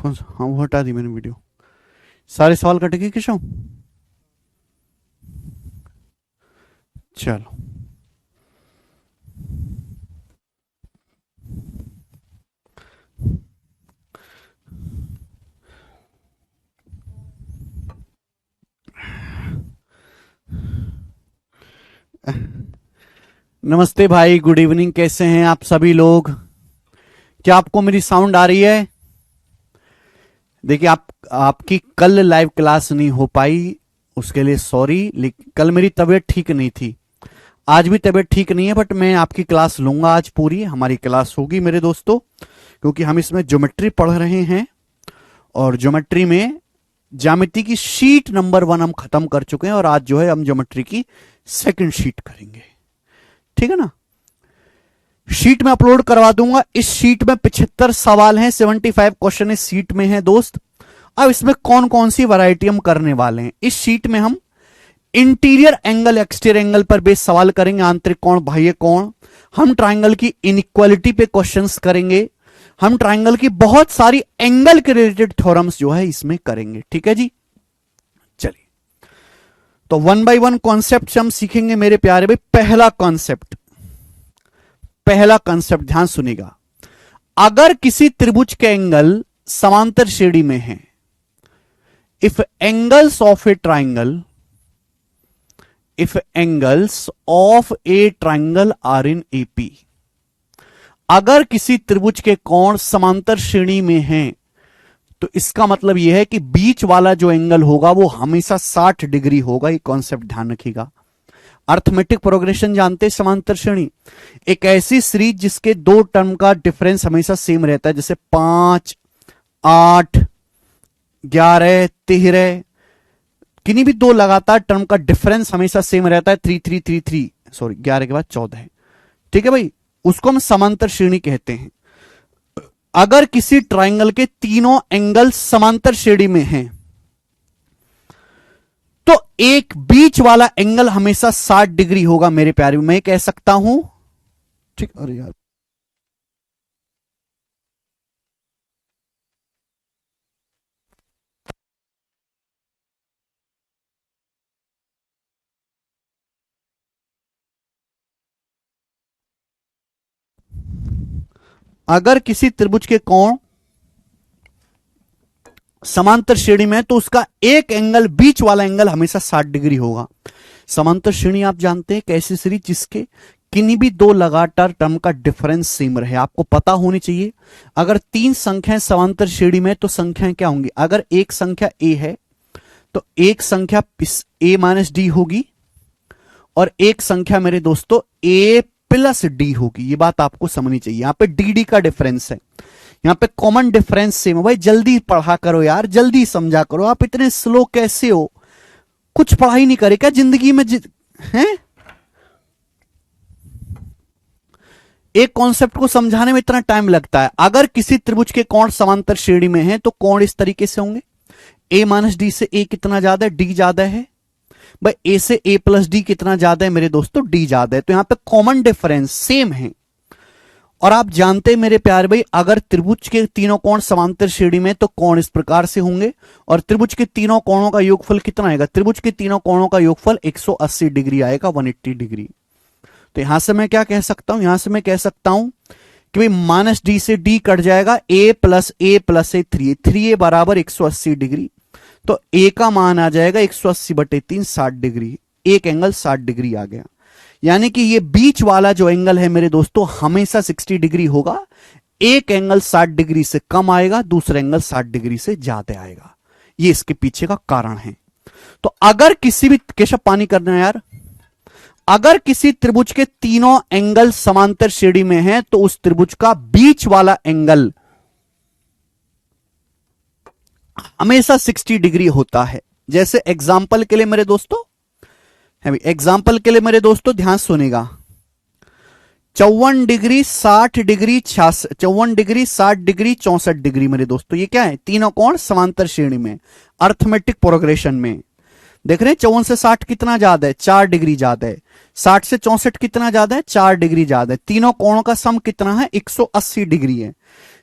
कौन सा? हाँ, वो हटा दी मैंने वीडियो। सारे सवाल कट गए केशव? चलो, नमस्ते भाई, गुड इवनिंग। कैसे हैं आप सभी लोग? क्या आपको मेरी साउंड आ रही है? देखिए, आपकी कल लाइव क्लास नहीं हो पाई, उसके लिए सॉरी। लेकिन कल मेरी तबीयत ठीक नहीं थी, आज भी तबीयत ठीक नहीं है, बट मैं आपकी क्लास लूंगा। आज पूरी हमारी क्लास होगी मेरे दोस्तों, क्योंकि हम इसमें ज्योमेट्री पढ़ रहे हैं और ज्योमेट्री में ज्यामिति की शीट नंबर 1 हम खत्म कर चुके हैं और आज जो है हम ज्योमेट्री की सेकंड शीट करेंगे। ठीक है ना? शीट में अपलोड करवा दूंगा। इस शीट में 75 सवाल हैं, 75 क्वेश्चन इस शीट में है दोस्त। अब इसमें कौन कौन सी वैरायटी हम करने वाले हैं? इस शीट में हम इंटीरियर एंगल एक्सटीरियर एंगल पर बेस सवाल करेंगे, आंतरिक कोण बाह्य कोण। हम ट्राइंगल की इनइक्वालिटी पे क्वेश्चंस करेंगे। हम ट्राइंगल की बहुत सारी एंगल के रिलेटेड थ्योरम्स जो है इसमें करेंगे। ठीक है जी? चलिए, तो 1 बाय 1 कॉन्सेप्ट हम सीखेंगे मेरे प्यारे भाई। पहला कॉन्सेप्ट ध्यान सुनिएगा। अगर किसी त्रिभुज के एंगल समांतर श्रेणी में हैं, if angles of a triangle are in AP, अगर किसी त्रिभुज के कोण समांतर श्रेणी में हैं, तो इसका मतलब यह है कि बीच वाला जो एंगल होगा वो हमेशा 60 डिग्री होगा। ये कॉन्सेप्ट ध्यान रखिएगा। अर्थमेटिक प्रोग्रेशन जानते हैं? समांतर श्रेणी एक ऐसी सीरीज जिसके दो टर्म का डिफरेंस हमेशा सेम रहता है, जैसे 5, 8, 11, 13, किन्हीं भी दो लगातार टर्म का डिफरेंस हमेशा सेम रहता है। 3, 3, 3, 3, सॉरी 11 के बाद 14 है। ठीक है भाई, उसको हम समांतर श्रेणी कहते हैं। अगर किसी ट्राइंगल के तीनों एंगल समांतर श्रेणी में हैं, तो एक बीच वाला एंगल हमेशा 60 डिग्री होगा मेरे प्यारे। मैं कह सकता हूं, ठीक? अरे यार, अगर किसी त्रिभुज के कोण समांतर श्रेणी में, तो उसका एक एंगल, बीच वाला एंगल हमेशा 60 डिग्री होगा। समांतर श्रेणी आप जानते हैं कैसी सीरीज जिसके किन्हीं भी दो लगातार टर्म का डिफरेंस सेम रहे। आपको पता होनी चाहिए, अगर 3 संख्याएं समांतर श्रेणी में तो संख्याएं क्या होंगी? अगर एक संख्या ए है तो एक संख्या ए माइनस डी होगी और एक संख्या मेरे दोस्तों ए प्लस डी होगी। ये बात आपको समझनी चाहिए। यहां पे डी डी का डिफरेंस है, यहां पे कॉमन डिफरेंस सेम है। भाई जल्दी पढ़ा करो यार, जल्दी समझा करो। आप इतने स्लो कैसे हो? कुछ पढ़ाई नहीं करे क्या जिंदगी में? हैं? एक कॉन्सेप्ट को समझाने में इतना टाइम लगता है। अगर किसी त्रिभुज के कोण समांतर श्रेणी में हैं, तो कोण इस तरीके से होंगे। ए माइनस डी से ए कितना ज्यादा है? डी ज्यादा है। भाई ए से ए प्लस डी कितना ज्यादा है मेरे दोस्तों? डी ज्यादा है। तो यहां पे कॉमन डिफरेंस सेम है। और आप जानते हैं मेरे प्यारे भाई, अगर त्रिभुज के तीनों कोण समांतर श्रेणी में तो कोण इस प्रकार से होंगे। और त्रिभुज के तीनों कोणों का योगफल कितना आएगा? त्रिभुज के तीनों कोणों का योगफल 180 डिग्री आएगा, 180 डिग्री। तो यहां से मैं क्या कह सकता हूं? यहां से मैं कह सकता हूं कि भाई माइनस डी से डी कट जाएगा, ए प्लस ए 3 बराबर 180 डिग्री। तो ए का मान आ जाएगा 180/3, 60 डिग्री। एक एंगल 60 डिग्री आ गया। यानी कि ये बीच वाला जो एंगल है मेरे दोस्तों हमेशा 60 डिग्री होगा। एक एंगल 60 डिग्री से कम आएगा, दूसरा एंगल 60 डिग्री से ज्यादा आएगा। ये इसके पीछे का कारण है। तो अगर किसी भी, केशव पानी करना यार, अगर किसी त्रिभुज के तीनों एंगल समांतर श्रेणी में हैं, तो उस त्रिभुज का बीच वाला एंगल हमेशा 60 डिग्री होता है। जैसे एग्जाम्पल के लिए मेरे दोस्तों, एग्जाम्पल के लिए मेरे दोस्तों ध्यान सुनेगा। 54 degree 60 degree 54 degree 60 degree 64 degree मेरे दोस्तों, ये क्या है? तीनों कोण समांतर श्रेणी में। अर्थमेटिक प्रोग्रेशन में देख रहे हैं, 54 से 60 कितना ज्यादा है? 4 डिग्री ज्यादा है। 60 से 64 कितना ज्यादा है? 4 डिग्री ज्यादा है। तीनों कोणों का सम कितना है? 180 डिग्री है।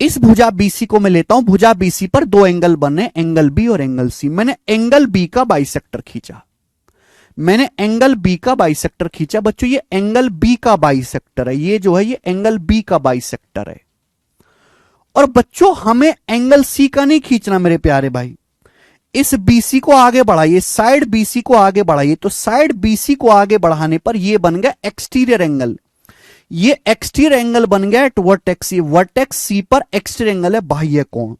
इस भुजा बीसी को मैं लेता हूं, भुजा बीसी पर दो एंगल बने, एंगल बी और एंगल सी। मैंने एंगल बी का बाइसेक्टर खींचा, मैंने एंगल बी का बाइसेक्टर खींचा। बच्चों ये एंगल बी का बाइसेक्टर है, ये जो है ये एंगल बी का बाइसेक्टर है। और बच्चों हमें एंगल सी का नहीं खींचना मेरे प्यारे भाई, इस बीसी को आगे बढ़ाइए, साइड बीसी को आगे बढ़ाइए। तो साइड बीसी को आगे बढ़ाने पर यह बन गया एक्सटीरियर एंगल, ये एक्सटीरियर एंगल बन गया एट वर्टेक्स सी, वर्टेक्स सी पर एक्सटीरियर एंगल है बाह्य कोण।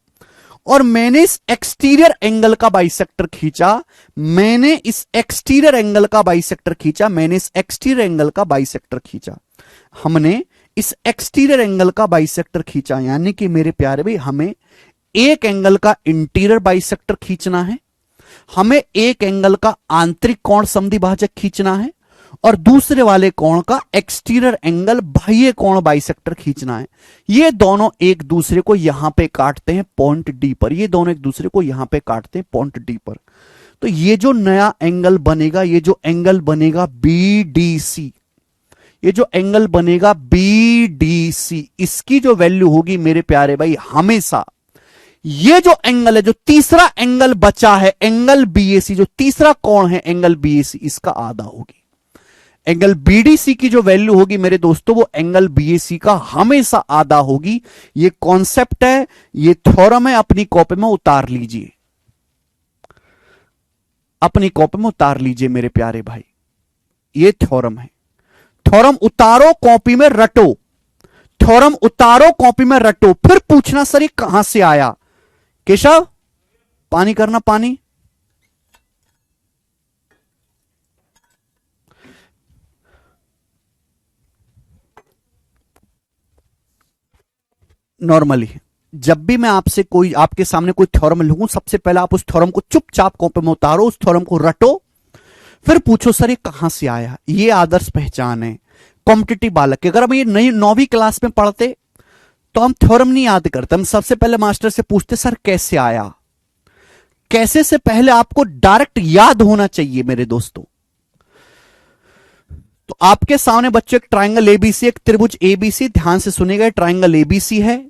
और मैंने इस एक्सटीरियर एंगल का बाइसेक्टर खींचा, मैंने इस एक्सटीरियर एंगल का बाइसेक्टर खींचा, मैंने इस एक्सटीरियर एंगल का बाइसेक्टर खींचा, हमने इस एक्सटीरियर एंगल का बाइसेक्टर खींचा। यानी कि मेरे प्यारे भाई हमें एक एंगल का इंटीरियर बाइसेक्टर खींचना है, हमें एक एंगल का आंतरिक कोण समद्विभाजक खींचना है, और दूसरे वाले कोण का एक्सटीरियर एंगल बाह्य कोण बाइसेक्टर खींचना है। ये दोनों एक दूसरे को यहां पे काटते हैं पॉइंट डी पर, ये दोनों एक दूसरे को यहां पे काटते हैं पॉइंट डी पर। तो ये जो नया एंगल बनेगा, ये जो एंगल बनेगा बीडीसी, ये जो एंगल बनेगा बीडीसी, इसकी जो वैल्यू होगी मेरे प्यारे भाई हमेशा ये जो एंगल है, जो तीसरा एंगल बचा है एंगल बीएसी, जो तीसरा कोण है एंगल बीएसी, इसका आधा होगी। एंगल बीडीसी की जो वैल्यू होगी मेरे दोस्तों वो एंगल बीएसी का हमेशा आधा होगी। ये कॉन्सेप्ट है, ये थ्योरम है, अपनी कॉपी में उतार लीजिए, अपनी कॉपी में उतार लीजिए मेरे प्यारे भाई, ये थ्योरम है। थ्योरम उतारो कॉपी में रटो, थ्योरम उतारो कॉपी में रटो, फिर पूछना सर ये कहां से आया। केशव पानी करना, पानी। नॉर्मली जब भी मैं आपसे कोई आपके सामने कोई थ्योरम लिखूं, सबसे पहले आप उस थ्योरम को चुपचाप कॉपी में उतारो, उस थ्योरम को रटो, फिर पूछो सर ये कहां से आया। ये आदर्श पहचान है कॉम्पिटिटिव बालक की। अगर हम ये नई 9वीं क्लास में पढ़ते तो हम थ्योरम नहीं याद करते, हम सबसे पहले मास्टर से पूछते सर कैसे आया। कैसे से पहले आपको डायरेक्ट याद होना चाहिए मेरे दोस्तों। तो आपके सामने बच्चों एक ट्राइंगल एबीसी, एक त्रिभुज एबीसी, ध्यान से सुनिएगा, ट्राइंगल एबीसी है।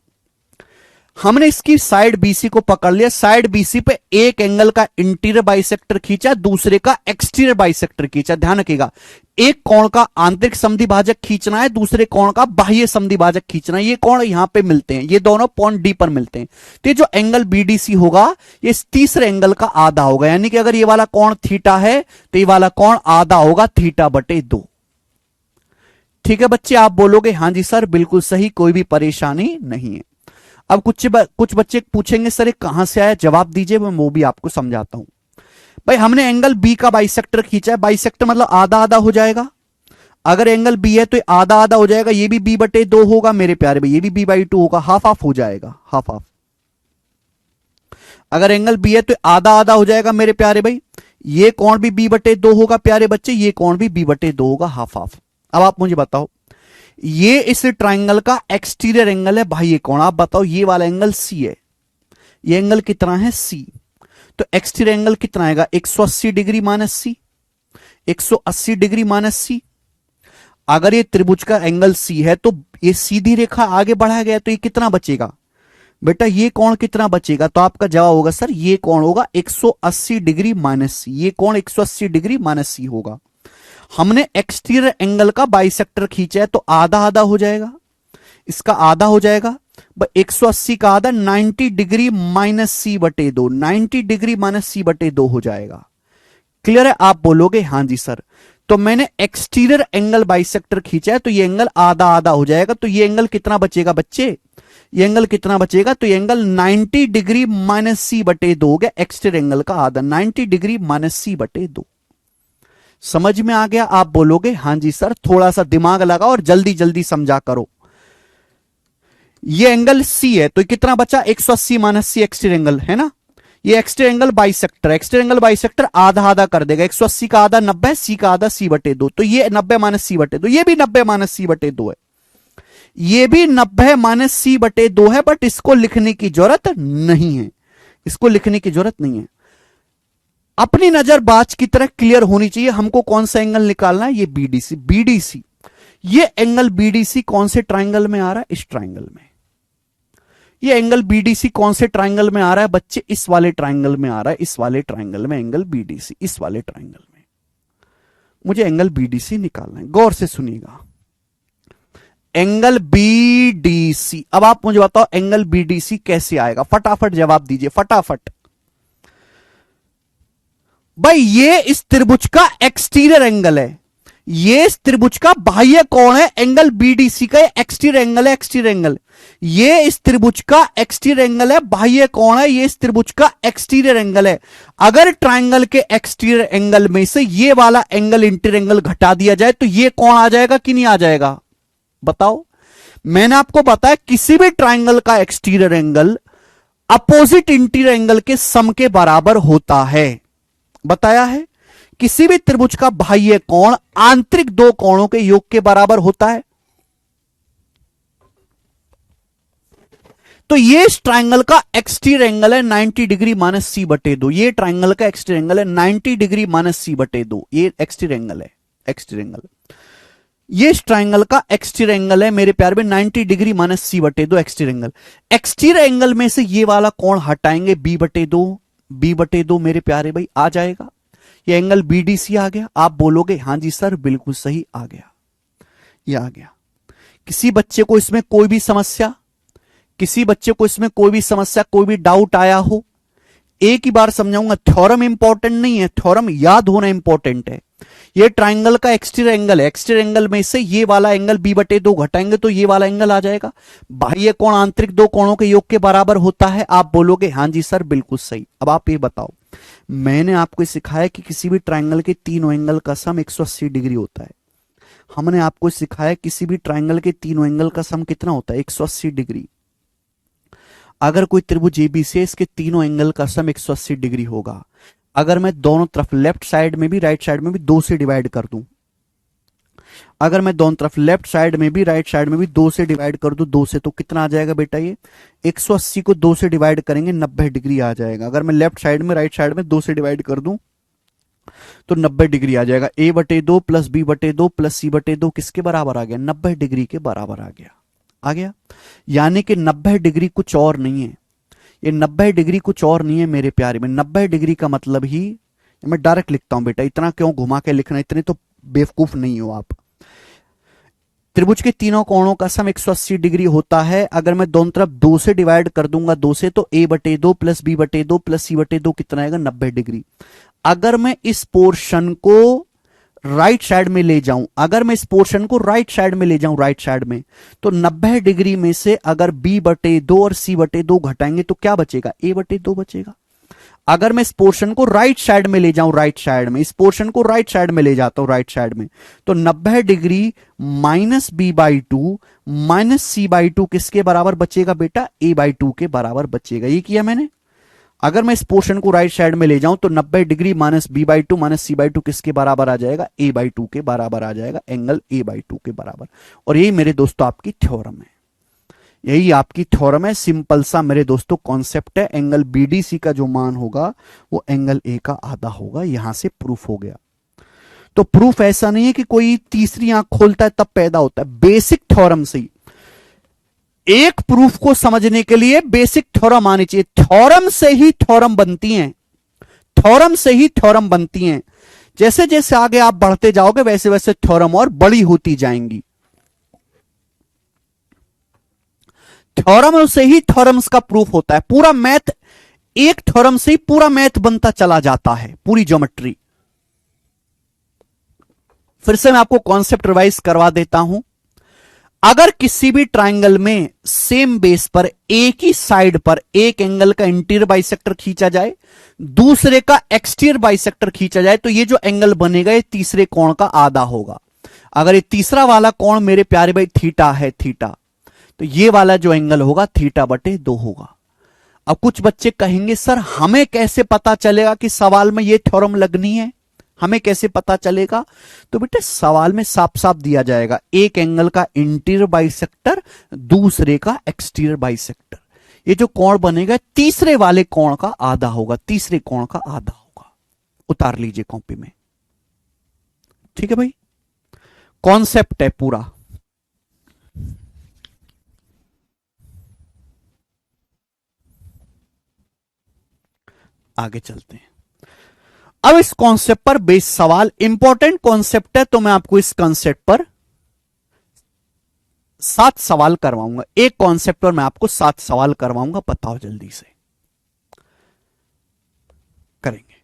हमने इसकी साइड बीसी को पकड़ लिया, साइड बीसी पे एक एंगल का इंटीरियर बाइसेक्टर खींचा, दूसरे का एक्सटीरियर बाइसेक्टर खींचा। ध्यान रखिएगा, एक कोण का आंतरिक समद्विभाजक खींचना है, दूसरे कोण का बाह्य समद्विभाजक खींचना है। ये कोण यहां पे मिलते हैं, ये दोनों पॉइंट डी पर मिलते हैं। तो ये जो एंगल बीडीसी होगा ये इस तीसरे एंगल का आधा होगा। यानी कि अगर ये वाला कोण थीटा है तो ये वाला कोण आधा होगा थीटा बटे 2। ठीक है बच्चे, आप बोलोगे हां जी सर बिल्कुल सही, कोई भी परेशानी नहीं है। अब कुछ बच्चे पूछेंगे सर ये कहां से आया, जवाब दीजिए, मैं वो भी आपको समझाता हूं। भाई हमने एंगल बी का बाइसेक्टर खींचा है, बाइसेक्टर मतलब आधा आधा हो जाएगा। अगर एंगल बी है तो आधा आधा हो जाएगा, ये भी बी बटे 2 होगा मेरे प्यारे भाई, ये भी बी बाई 2 होगा, हाफ हाफ हो जाएगा, हाफ हाफ। अगर एंगल बी है तो आधा आधा हो जाएगा मेरे प्यारे भाई, ये कोण भी बी बटे 2 होगा प्यारे बच्चे, ये कोण भी बी बटे 2 होगा, हाफ हाफ। अब आप मुझे बताओ, ये इस ट्राइंगल का एक्सटीरियर एंगल है बाह्य कोण, आप बताओ ये वाला एंगल सी है, ये एंगल कितना है सी, तो एक्सटीरियर एंगल कितना आएगा 180 डिग्री माइनस सी, 180 डिग्री माइनस सी। अगर ये त्रिभुज का एंगल सी है तो ये सीधी रेखा आगे बढ़ा गया तो ये कितना बचेगा बेटा, ये कोण कितना बचेगा, तो आपका जवाब होगा सर ये कोण होगा 180 डिग्री माइनस सी, ये कोण 180 डिग्री माइनस सी होगा। हमने एक्सटीरियर एंगल का बाइसेक्टर खींचा है तो आधा आधा हो जाएगा, इसका आधा हो जाएगा, 180 का आधा 90 डिग्री माइनस सी बटे 2, 90 डिग्री माइनस सी बटे 2 हो जाएगा। क्लियर है, आप बोलोगे हां जी सर। तो मैंने एक्सटीरियर एंगल बाइसेक्टर खींचा है तो ये एंगल आधा आधा हो जाएगा, तो ये एंगल कितना बचेगा बच्चे, ये एंगल कितना बचेगा, तो ये एंगल 90 डिग्री माइनस सी बटे 2 हो गया, एक्सटीरियर एंगल का आधा 90 डिग्री माइनस सी बटे 2। समझ में आ गया, आप बोलोगे हां जी सर। थोड़ा सा दिमाग लगाओ और जल्दी जल्दी समझा करो। ये एंगल सी है तो कितना बचा 180 माइनस सी एक्सटीरियर एंगल है ना, ये exterior angle bisector, exterior angle bisector आधा आधा कर देगा, 180 का आधा 90, सी का आधा सी बटे 2, तो ये 90 माइनस सी बटे 2, ये भी 90 माइनस सी बटे 2 है, ये भी 90 माइनस सी बटे 2 है, बट इसको लिखने की जरूरत नहीं है, इसको लिखने की जरूरत नहीं है। अपनी नजर बाज की तरह क्लियर होनी चाहिए। हमको कौन सा एंगल निकालना है, ये बीडीसी, बीडीसी, ये एंगल बीडीसी कौन से ट्राइंगल में आ रहा है, इस ट्राइंगल में। ये एंगल बीडीसी कौन से ट्राइंगल में आ रहा है बच्चे? इस वाले ट्राइंगल में आ रहा है, इस वाले ट्राइंगल में एंगल बीडीसी, इस वाले ट्राइंगल में मुझे एंगल बीडीसी निकालना है। गौर से सुनिएगा, एंगल बीडीसी। अब आप मुझे बताओ एंगल बीडीसी कैसे आएगा, फटाफट जवाब दीजिए फटाफट। भाई ये इस त्रिभुज का एक्सटीरियर एंगल है, ये इस त्रिभुज का बाह्य कोण है, एंगल बीडीसी का एक्सटीरियर एंगल है, एक्सटीरियर एंगल। ये इस त्रिभुज का एक्सटीरियर एंगल है, बाह्य कोण है, ये इस त्रिभुज का एक्सटीरियर एंगल है। अगर ट्राइंगल के एक्सटीरियर एंगल में से ये वाला एंगल इंटीरियर एंगल घटा दिया जाए तो ये कोण आ जाएगा कि नहीं आ जाएगा? बताओ। मैंने आपको बताया किसी भी ट्राइंगल का exterior angle opposite interior angle के सम के बराबर होता है, बताया है। किसी भी त्रिभुज का बाह्य कोण आंतरिक दो कोणों के योग के बराबर होता है। तो ये इस ट्राइंगल का एक्सटीरियर एंगल है 90 डिग्री माइनस सी बटे दो। ये ट्राइंगल का एक्सटीरियर एंगल है 90 डिग्री माइनस सी बटे दो। ये एक्सटीरियर एंगल है, एक्सटीरियर एंगल। ये इस ट्राइंगल का एक्सटीरियर एंगल है मेरे प्यार में 90 डिग्री माइनस सी बटे दो एक्सटीरियर एंगल। एक्सटीरियर एंगल में से ये वाला कोण हटाएंगे बी बटे दो मेरे प्यारे भाई आ जाएगा। ये एंगल बीडीसी आ गया। आप बोलोगे हां जी सर बिल्कुल सही आ गया, ये आ गया। किसी बच्चे को इसमें कोई भी समस्या, किसी बच्चे को इसमें कोई भी समस्या, कोई भी डाउट आया हो? एक ही बार समझाऊंगा, थ्योरम इंपॉर्टेंट नहीं है, थ्योरम याद होना इंपॉर्टेंट है। ये ट्राइंगल का एक्सटीरियर एंगल है, एक्सटीरियर एंगल में से ये वाला एंगल बी बटे दो घटाएंगे तो ये वाला एंगल आ जाएगा। बाह्य कोण आंतरिक दो कोणों के योग के बराबर होता है। आप बोलोगे हां जी सर बिल्कुल सही। अब आप ये बताओ, मैंने आपको सिखाया कि किसी भी ट्राइंगल के तीनों एंगल का सम 180 डिग्री होता है। हमने आपको सिखाया किसी भी ट्राइंगल के तीनों एंगल का सम कितना होता है? 180 डिग्री। अगर कोई त्रिभुज एबीसी है, इसके तीनों एंगल का सम 180 डिग्री होगा। अगर मैं दोनों तरफ लेफ्ट साइड में भी राइट साइड में भी 2 से डिवाइड कर दूं, अगर मैं दोनों तरफ लेफ्ट साइड में भी राइट साइड में भी 2 से डिवाइड कर दूं, 2 से, तो कितना आ जाएगा बेटा? ये 180 को 2 से डिवाइड करेंगे 90 डिग्री आ जाएगा। अगर मैं लेफ्ट साइड में राइट साइड में 2 से डिवाइड कर दूं तो 90 डिग्री आ जाएगा। ए बटे दो प्लस बी बटे दो प्लस सी बटे दो किसके बराबर आ गया? 90 डिग्री के बराबर आ गया। आ गया, यानी कि 90 डिग्री कुछ और नहीं है। ये 90 डिग्री कुछ और नहीं है मेरे प्यारे में। 90 डिग्री का मतलब ही, मैं डायरेक्ट लिखता हूं बेटा, इतना क्यों घुमा के लिखना, इतने तो बेवकूफ नहीं हो आप। त्रिभुज के तीनों कोणों का सम 180 डिग्री होता है। अगर मैं दोनों तरफ 2 से डिवाइड कर दूंगा 2 से, तो ए बटे दो प्लस बी बटे दो प्लस सी बटे दो कितना आएगा? 90 डिग्री। अगर मैं इस पोर्शन को राइट साइड में ले जाऊं, अगर मैं इस पोर्शन को राइट साइड में ले जाऊं, राइट साइड में, तो 90 डिग्री में से अगर बी बटे दो और सी बटे दो घटाएंगे तो क्या बचेगा? ए बटे दो बचेगा। अगर मैं इस पोर्शन को राइट साइड में ले जाऊं, राइट साइड में, इस पोर्शन को राइट साइड में ले जाता हूं, राइट साइड में, तो 90 degree minus B by two minus C by two किसके बराबर बचेगा बेटा? ए बाई टू के बराबर बचेगा। ये किया मैंने। अगर मैं इस पोर्शन को राइट साइड में ले जाऊं तो 90 degree minus B by two minus C by two किसके बराबर आ जाएगा? ए बाई टू के बराबर आ जाएगा, एंगल ए बाई टू के बराबर। और यही मेरे दोस्तों आपकी थ्योरम है, यही आपकी थ्योरम है। सिंपल सा मेरे दोस्तों कॉन्सेप्ट है। एंगल बीडीसी का जो मान होगा वो एंगल ए का आधा होगा। यहां से प्रूफ हो गया। तो प्रूफ ऐसा नहीं है कि कोई तीसरी आंख खोलता है तब पैदा होता है, बेसिक थ्योरम से ही। एक प्रूफ को समझने के लिए बेसिक थ्योरम आनी चाहिए। थ्योरम से ही थ्योरम बनती हैं, थ्योरम से ही थ्योरम बनती हैं। जैसे जैसे आगे आप बढ़ते जाओगे वैसे वैसे थ्योरम और बड़ी होती जाएंगी। थ्योरम से ही थ्योरम्स का प्रूफ होता है। पूरा मैथ, एक थ्योरम से ही पूरा मैथ बनता चला जाता है, पूरी ज्योमेट्री। फिर से मैं आपको कॉन्सेप्ट रिवाइज करवा देता हूं। अगर किसी भी ट्राइंगल में सेम बेस पर एक ही साइड पर एक एंगल का इंटीरियर बाइसेक्टर खींचा जाए, दूसरे का एक्सटीरियर बाइसेक्टर खींचा जाए, तो ये जो एंगल बनेगा ये तीसरे कोण का आधा होगा। अगर ये तीसरा वाला कोण मेरे प्यारे भाई थीटा है, थीटा, तो ये वाला जो एंगल होगा थीटा बटे 2 होगा। अब कुछ बच्चे कहेंगे सर हमें कैसे पता चलेगा कि सवाल में ये थ्योरम लगनी है, हमें कैसे पता चलेगा? तो बेटे सवाल में साफ साफ दिया जाएगा, एक एंगल का इंटीरियर बाइसेक्टर, दूसरे का एक्सटीरियर बाइसेक्टर। ये जो कोण बनेगा तीसरे वाले कोण का आधा होगा, तीसरे कोण का आधा होगा। उतार लीजिए कॉपी में, ठीक है भाई। कॉन्सेप्ट है पूरा। आगे चलते हैं। अब इस कॉन्सेप्ट पर बेस सवाल, इंपॉर्टेंट कॉन्सेप्ट है, तो मैं आपको इस कॉन्सेप्ट पर 7 सवाल करवाऊंगा। एक कॉन्सेप्ट पर मैं आपको 7 सवाल करवाऊंगा, बताओ जल्दी से करेंगे।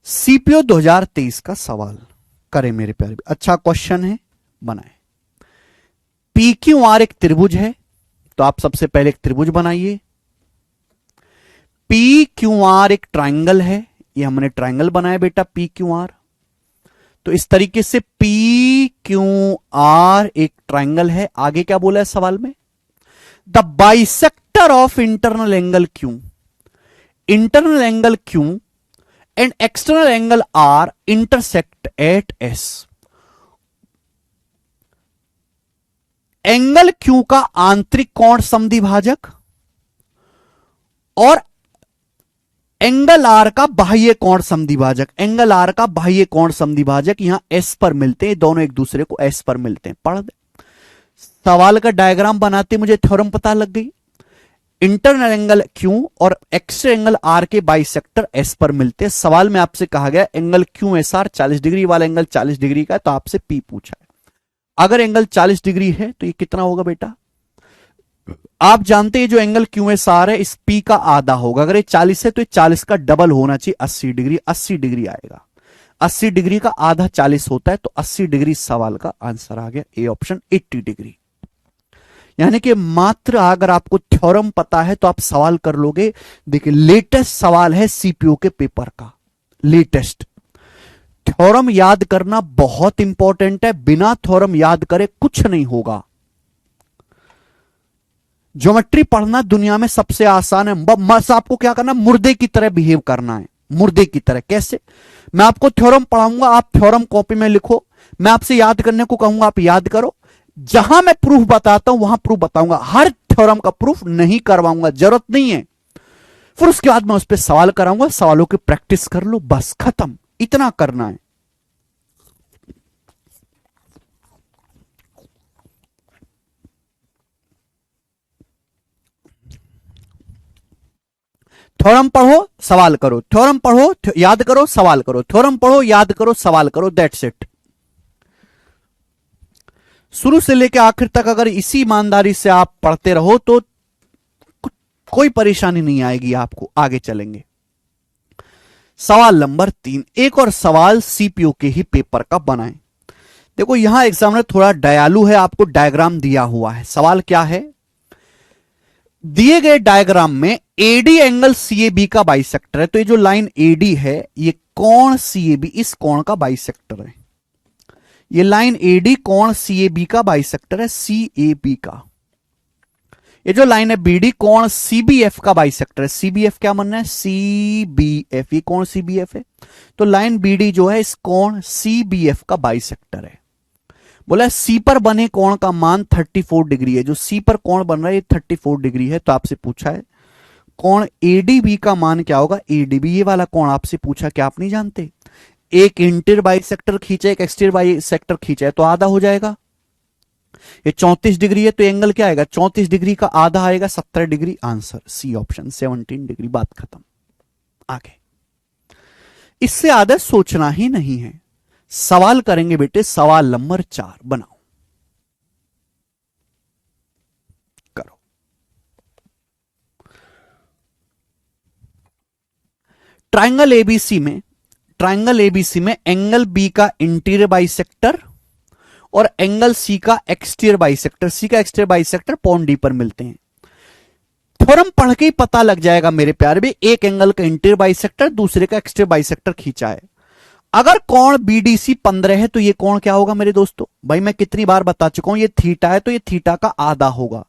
सीपीओ 2023 का सवाल करें मेरे प्यारे, अच्छा क्वेश्चन है, बनाए। पी क्यू आर एक त्रिभुज है, तो आप सबसे पहले एक त्रिभुज बनाइए। पी क्यू आर एक ट्राइंगल है, ये हमने ट्राइंगल बनाया बेटा पी क्यू आर। तो इस तरीके से पी क्यू आर एक ट्राइंगल है। आगे क्या बोला है सवाल में? The bisector of internal angle Q, internal angle Q and external angle R intersect at S. Angle Q का आंतरिक कोण समद्विभाजक और एंगल आर का बाह्य कोण समद्विभाजक, एंगल आर का बाह्य कोण समद्विभाजक यहां एस पर मिलते हैं, दोनों एक दूसरे को एस पर मिलते हैं। पढ़ दे, सवाल का डायग्राम बनाते मुझे थ्योरम पता लग गई। इंटरनल एंगल क्यू और एक्सटर्नल एंगल आर के बाइसेक्टर एस पर मिलते हैं। सवाल में आपसे कहा गया angle Q S R 40 degree वाला एंगल 40 डिग्री का है, तो आपसे पी पूछा है। अगर एंगल 40 डिग्री है तो ये कितना होगा बेटा? आप जानते हैं जो एंगल क्यू एस आर है इस पी का आधा होगा। अगर ये 40 है तो ये 40 का डबल होना चाहिए, 80 डिग्री। 80 डिग्री आएगा, 80 डिग्री का आधा 40 होता है, तो 80 डिग्री सवाल का आंसर आ गया, ए ऑप्शन 80 डिग्री। यानी कि मात्र अगर आपको थ्योरम पता है तो आप सवाल कर लोगे। देखिए लेटेस्ट सवाल है सीपीओ के पेपर का, लेटेस्ट। थ्योरम याद करना बहुत इंपॉर्टेंट है, बिना थ्योरम याद करे कुछ नहीं होगा। ज्योमेट्री पढ़ना दुनिया में सबसे आसान है, बस आपको क्या करना, मुर्दे की तरह बिहेव करना है। मुर्दे की तरह कैसे? मैं आपको थ्योरम पढ़ाऊंगा, आप थ्योरम कॉपी में लिखो, मैं आपसे याद करने को कहूंगा, आप याद करो। जहां मैं प्रूफ बताता हूं वहां प्रूफ बताऊंगा, हर थ्योरम का प्रूफ नहीं करवाऊंगा, जरूरत नहीं है। फिर उसके बाद मैं उस पर सवाल कराऊंगा, सवालों की प्रैक्टिस कर लो, बस खत्म, इतना करना है। थ्योरम पढ़ो सवाल करो, थ्योरम पढ़ो याद करो सवाल करो, थ्योरम पढ़ो याद करो सवाल करो, दैट्स इट। शुरू से लेकर आखिर तक अगर इसी ईमानदारी से आप पढ़ते रहो तो कोई परेशानी नहीं आएगी आपको। आगे चलेंगे, सवाल नंबर 3। एक और सवाल सीपीओ के ही पेपर का बनाएं। देखो यहां एग्जामिनर थोड़ा दयालु है, आपको डायग्राम दिया हुआ है। सवाल क्या है? दिए गए डायग्राम में एडी एंगल सीएबी का बाइसेक्टर है। तो ये जो लाइन एडी है ये कोण सीएबी, इस कोण का बाइसेक्टर है। ये लाइन एडी कोण सीएबी का बाइसेक्टर है, सीएबी का। ये जो लाइन है बीडी कोण सीबीएफ का बाइसेक्टर है। सीबीएफ क्या मानना है? सीबीएफ, ये कोण सीबीएफ है, तो लाइन बीडी जो है इस कोण सीबीएफ का बाइसेक्टर है। बोला सी पर बने कोण का मान 34 डिग्री है। जो सी पर कोण बन रहा है ये 34 डिग्री है। तो आपसे पूछा है कोण एडीबी का मान क्या होगा? एडीबी ये वाला कोण आपसे पूछा, क्या आप नहीं जानते? एक इंटीरियर बाइसेक्टर खींचा, एक एक्सटीरियर बाइसेक्टर खींचा है तो आधा हो जाएगा। ये 34 डिग्री है तो एंगल क्या आएगा? 34 डिग्री का आधा आएगा 17 degree. Answer C option 17 degree. बात खत्म। आगे इससे आधा सोचना ही नहीं है। सवाल करेंगे बेटे, सवाल नंबर 4 बनाओ, करो। ट्राइंगल एबीसी में, ट्राइंगल एबीसी में एंगल बी का इंटीरियर बाइसेक्टर और एंगल सी का एक्सटीरियर बाइसेक्टर, सी का एक्सटीरियर बाइसेक्टर पॉइंट डी पर मिलते हैं। थ्योरम पढ़ के ही पता लग जाएगा मेरे प्यारे भी, एक एंगल का इंटीरियर बाइसेक्टर दूसरे का एक्सटीरियर बाइसेक्टर खींचा है। अगर कोण बीडीसी 15 है तो ये कोण क्या होगा मेरे दोस्तों? भाई मैं कितनी बार बता चुका हूं, ये थीटा है तो ये थीटा का आधा होगा,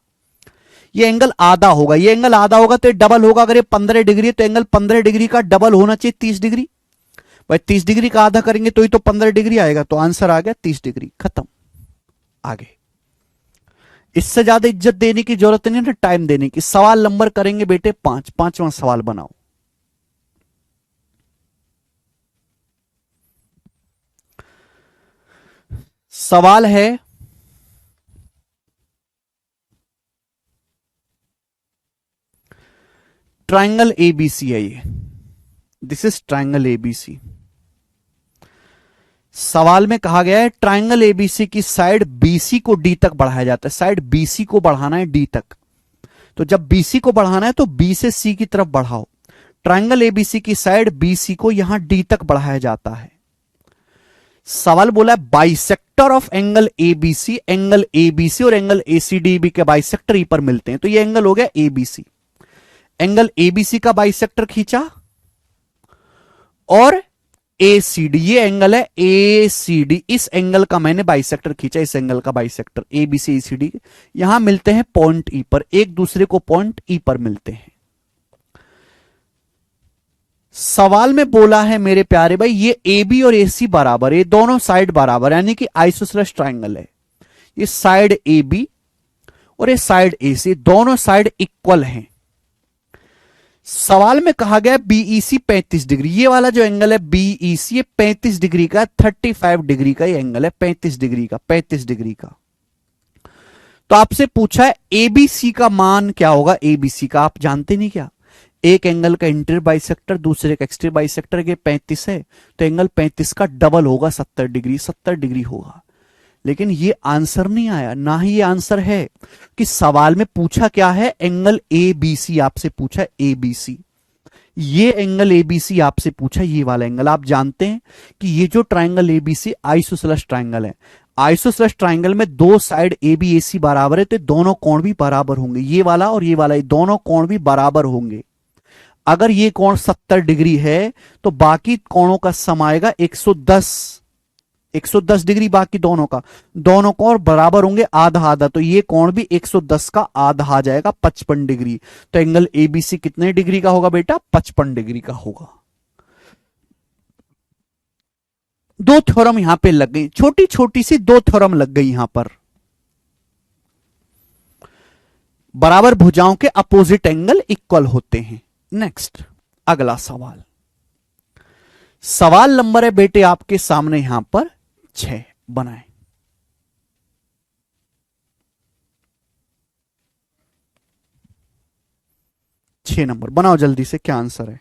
ये एंगल आधा होगा, ये एंगल आधा होगा तो ये डबल होगा। अगर ये 15 डिग्री है तो एंगल 15 डिग्री का डबल होना चाहिए 30 डिग्री। भाई 30 डिग्री का आधा करेंगे तो ही तो 15 डिग्री आएगा, तो आंसर आ गया 30 डिग्री। खत्म। आगे इससे ज्यादा इज्जत देने की जरूरत नहीं है, टाइम देने की। सवाल नंबर करेंगे बेटे 5, 5वां सवाल बनाओ। सवाल है ट्राइंगल एबीसी है ये, दिस इज ट्राइंगल एबीसी। सवाल में कहा गया है ट्राइंगल एबीसी की साइड बीसी को डी तक बढ़ाया जाता है, साइड बीसी को बढ़ाना है डी तक। तो जब बीसी को बढ़ाना है तो बी से सी की तरफ बढ़ाओ। ट्राइंगल एबीसी की साइड बीसी को यहां डी तक बढ़ाया जाता है। सवाल बोला है bisector of angle ABC, angle ABC और एंगल एसीडीबी के बाइसेक्टर ई पर मिलते हैं। तो ये एंगल हो गया एबीसी, एंगल एबीसी का बाइसेक्टर खींचा और एसीडी, ये एंगल है एसीडी, इस एंगल का मैंने बाइसेक्टर खींचा, इस एंगल का बाइसेक्टर एबीसी एसीडी यहां मिलते हैं पॉइंट ई पर, एक दूसरे को पॉइंट ई पर मिलते हैं। सवाल में बोला है मेरे प्यारे भाई ये AB और AC बराबर है, दोनों साइड बराबर यानी कि आइसोसेलेस ट्राइंगल है। ये साइड AB और ये साइड AC दोनों साइड इक्वल हैं। सवाल में कहा गया BEC 35 डिग्री, ये वाला जो एंगल है BEC ये 35 डिग्री का, 35 डिग्री का ये एंगल है, 35 डिग्री का, 35 डिग्री का। तो आपसे पूछा है ABC का मान क्या होगा, ABC का आप जानते नहीं क्या, एक एंगल का इंटीरियर बाइसेक्टर दूसरे का एक्सटीरियर बाइसेक्टर के 35 है तो एंगल 35 का डबल होगा 70 डिग्री, 70 डिग्री होगा। लेकिन ये आंसर नहीं आया, ना ही ये आंसर है कि सवाल में पूछा क्या है, एंगल ABC आपसे पूछा ABC, ये एंगल ABC आपसे पूछा, ये वाला एंगल। आप जानते हैं कि ये जो ट्राइंगल ABC आइसोसेलेस ट्राइंगल है, आइसोसेलेस ट्राइंगल में दो साइड ABAC बराबर है तो दोनों कोण भी बराबर होंगे, ये वाला और ये वाला, ये दोनों कोण भी बराबर होंगे। अगर ये कोण 70 डिग्री है तो बाकी कोणों का सम आएगा 110 डिग्री, बाकी दोनों का, दोनों कोण बराबर होंगे आधा आधा, तो ये कोण भी 110 का आधा आ जाएगा 55 डिग्री। तो एंगल ABC कितने डिग्री का होगा बेटा, 55 डिग्री का होगा। दो थ्योरम यहां पे लग गई, छोटी छोटी सी दो थ्योरम लग गई यहां पर। बराबर भुजाओं के अपोजिट एंगल इक्वल होते हैं। नेक्स्ट अगला सवाल, सवाल नंबर है बेटे आपके सामने यहां पर 6, बनाए। छह नंबर बनाओ जल्दी से, क्या आंसर है।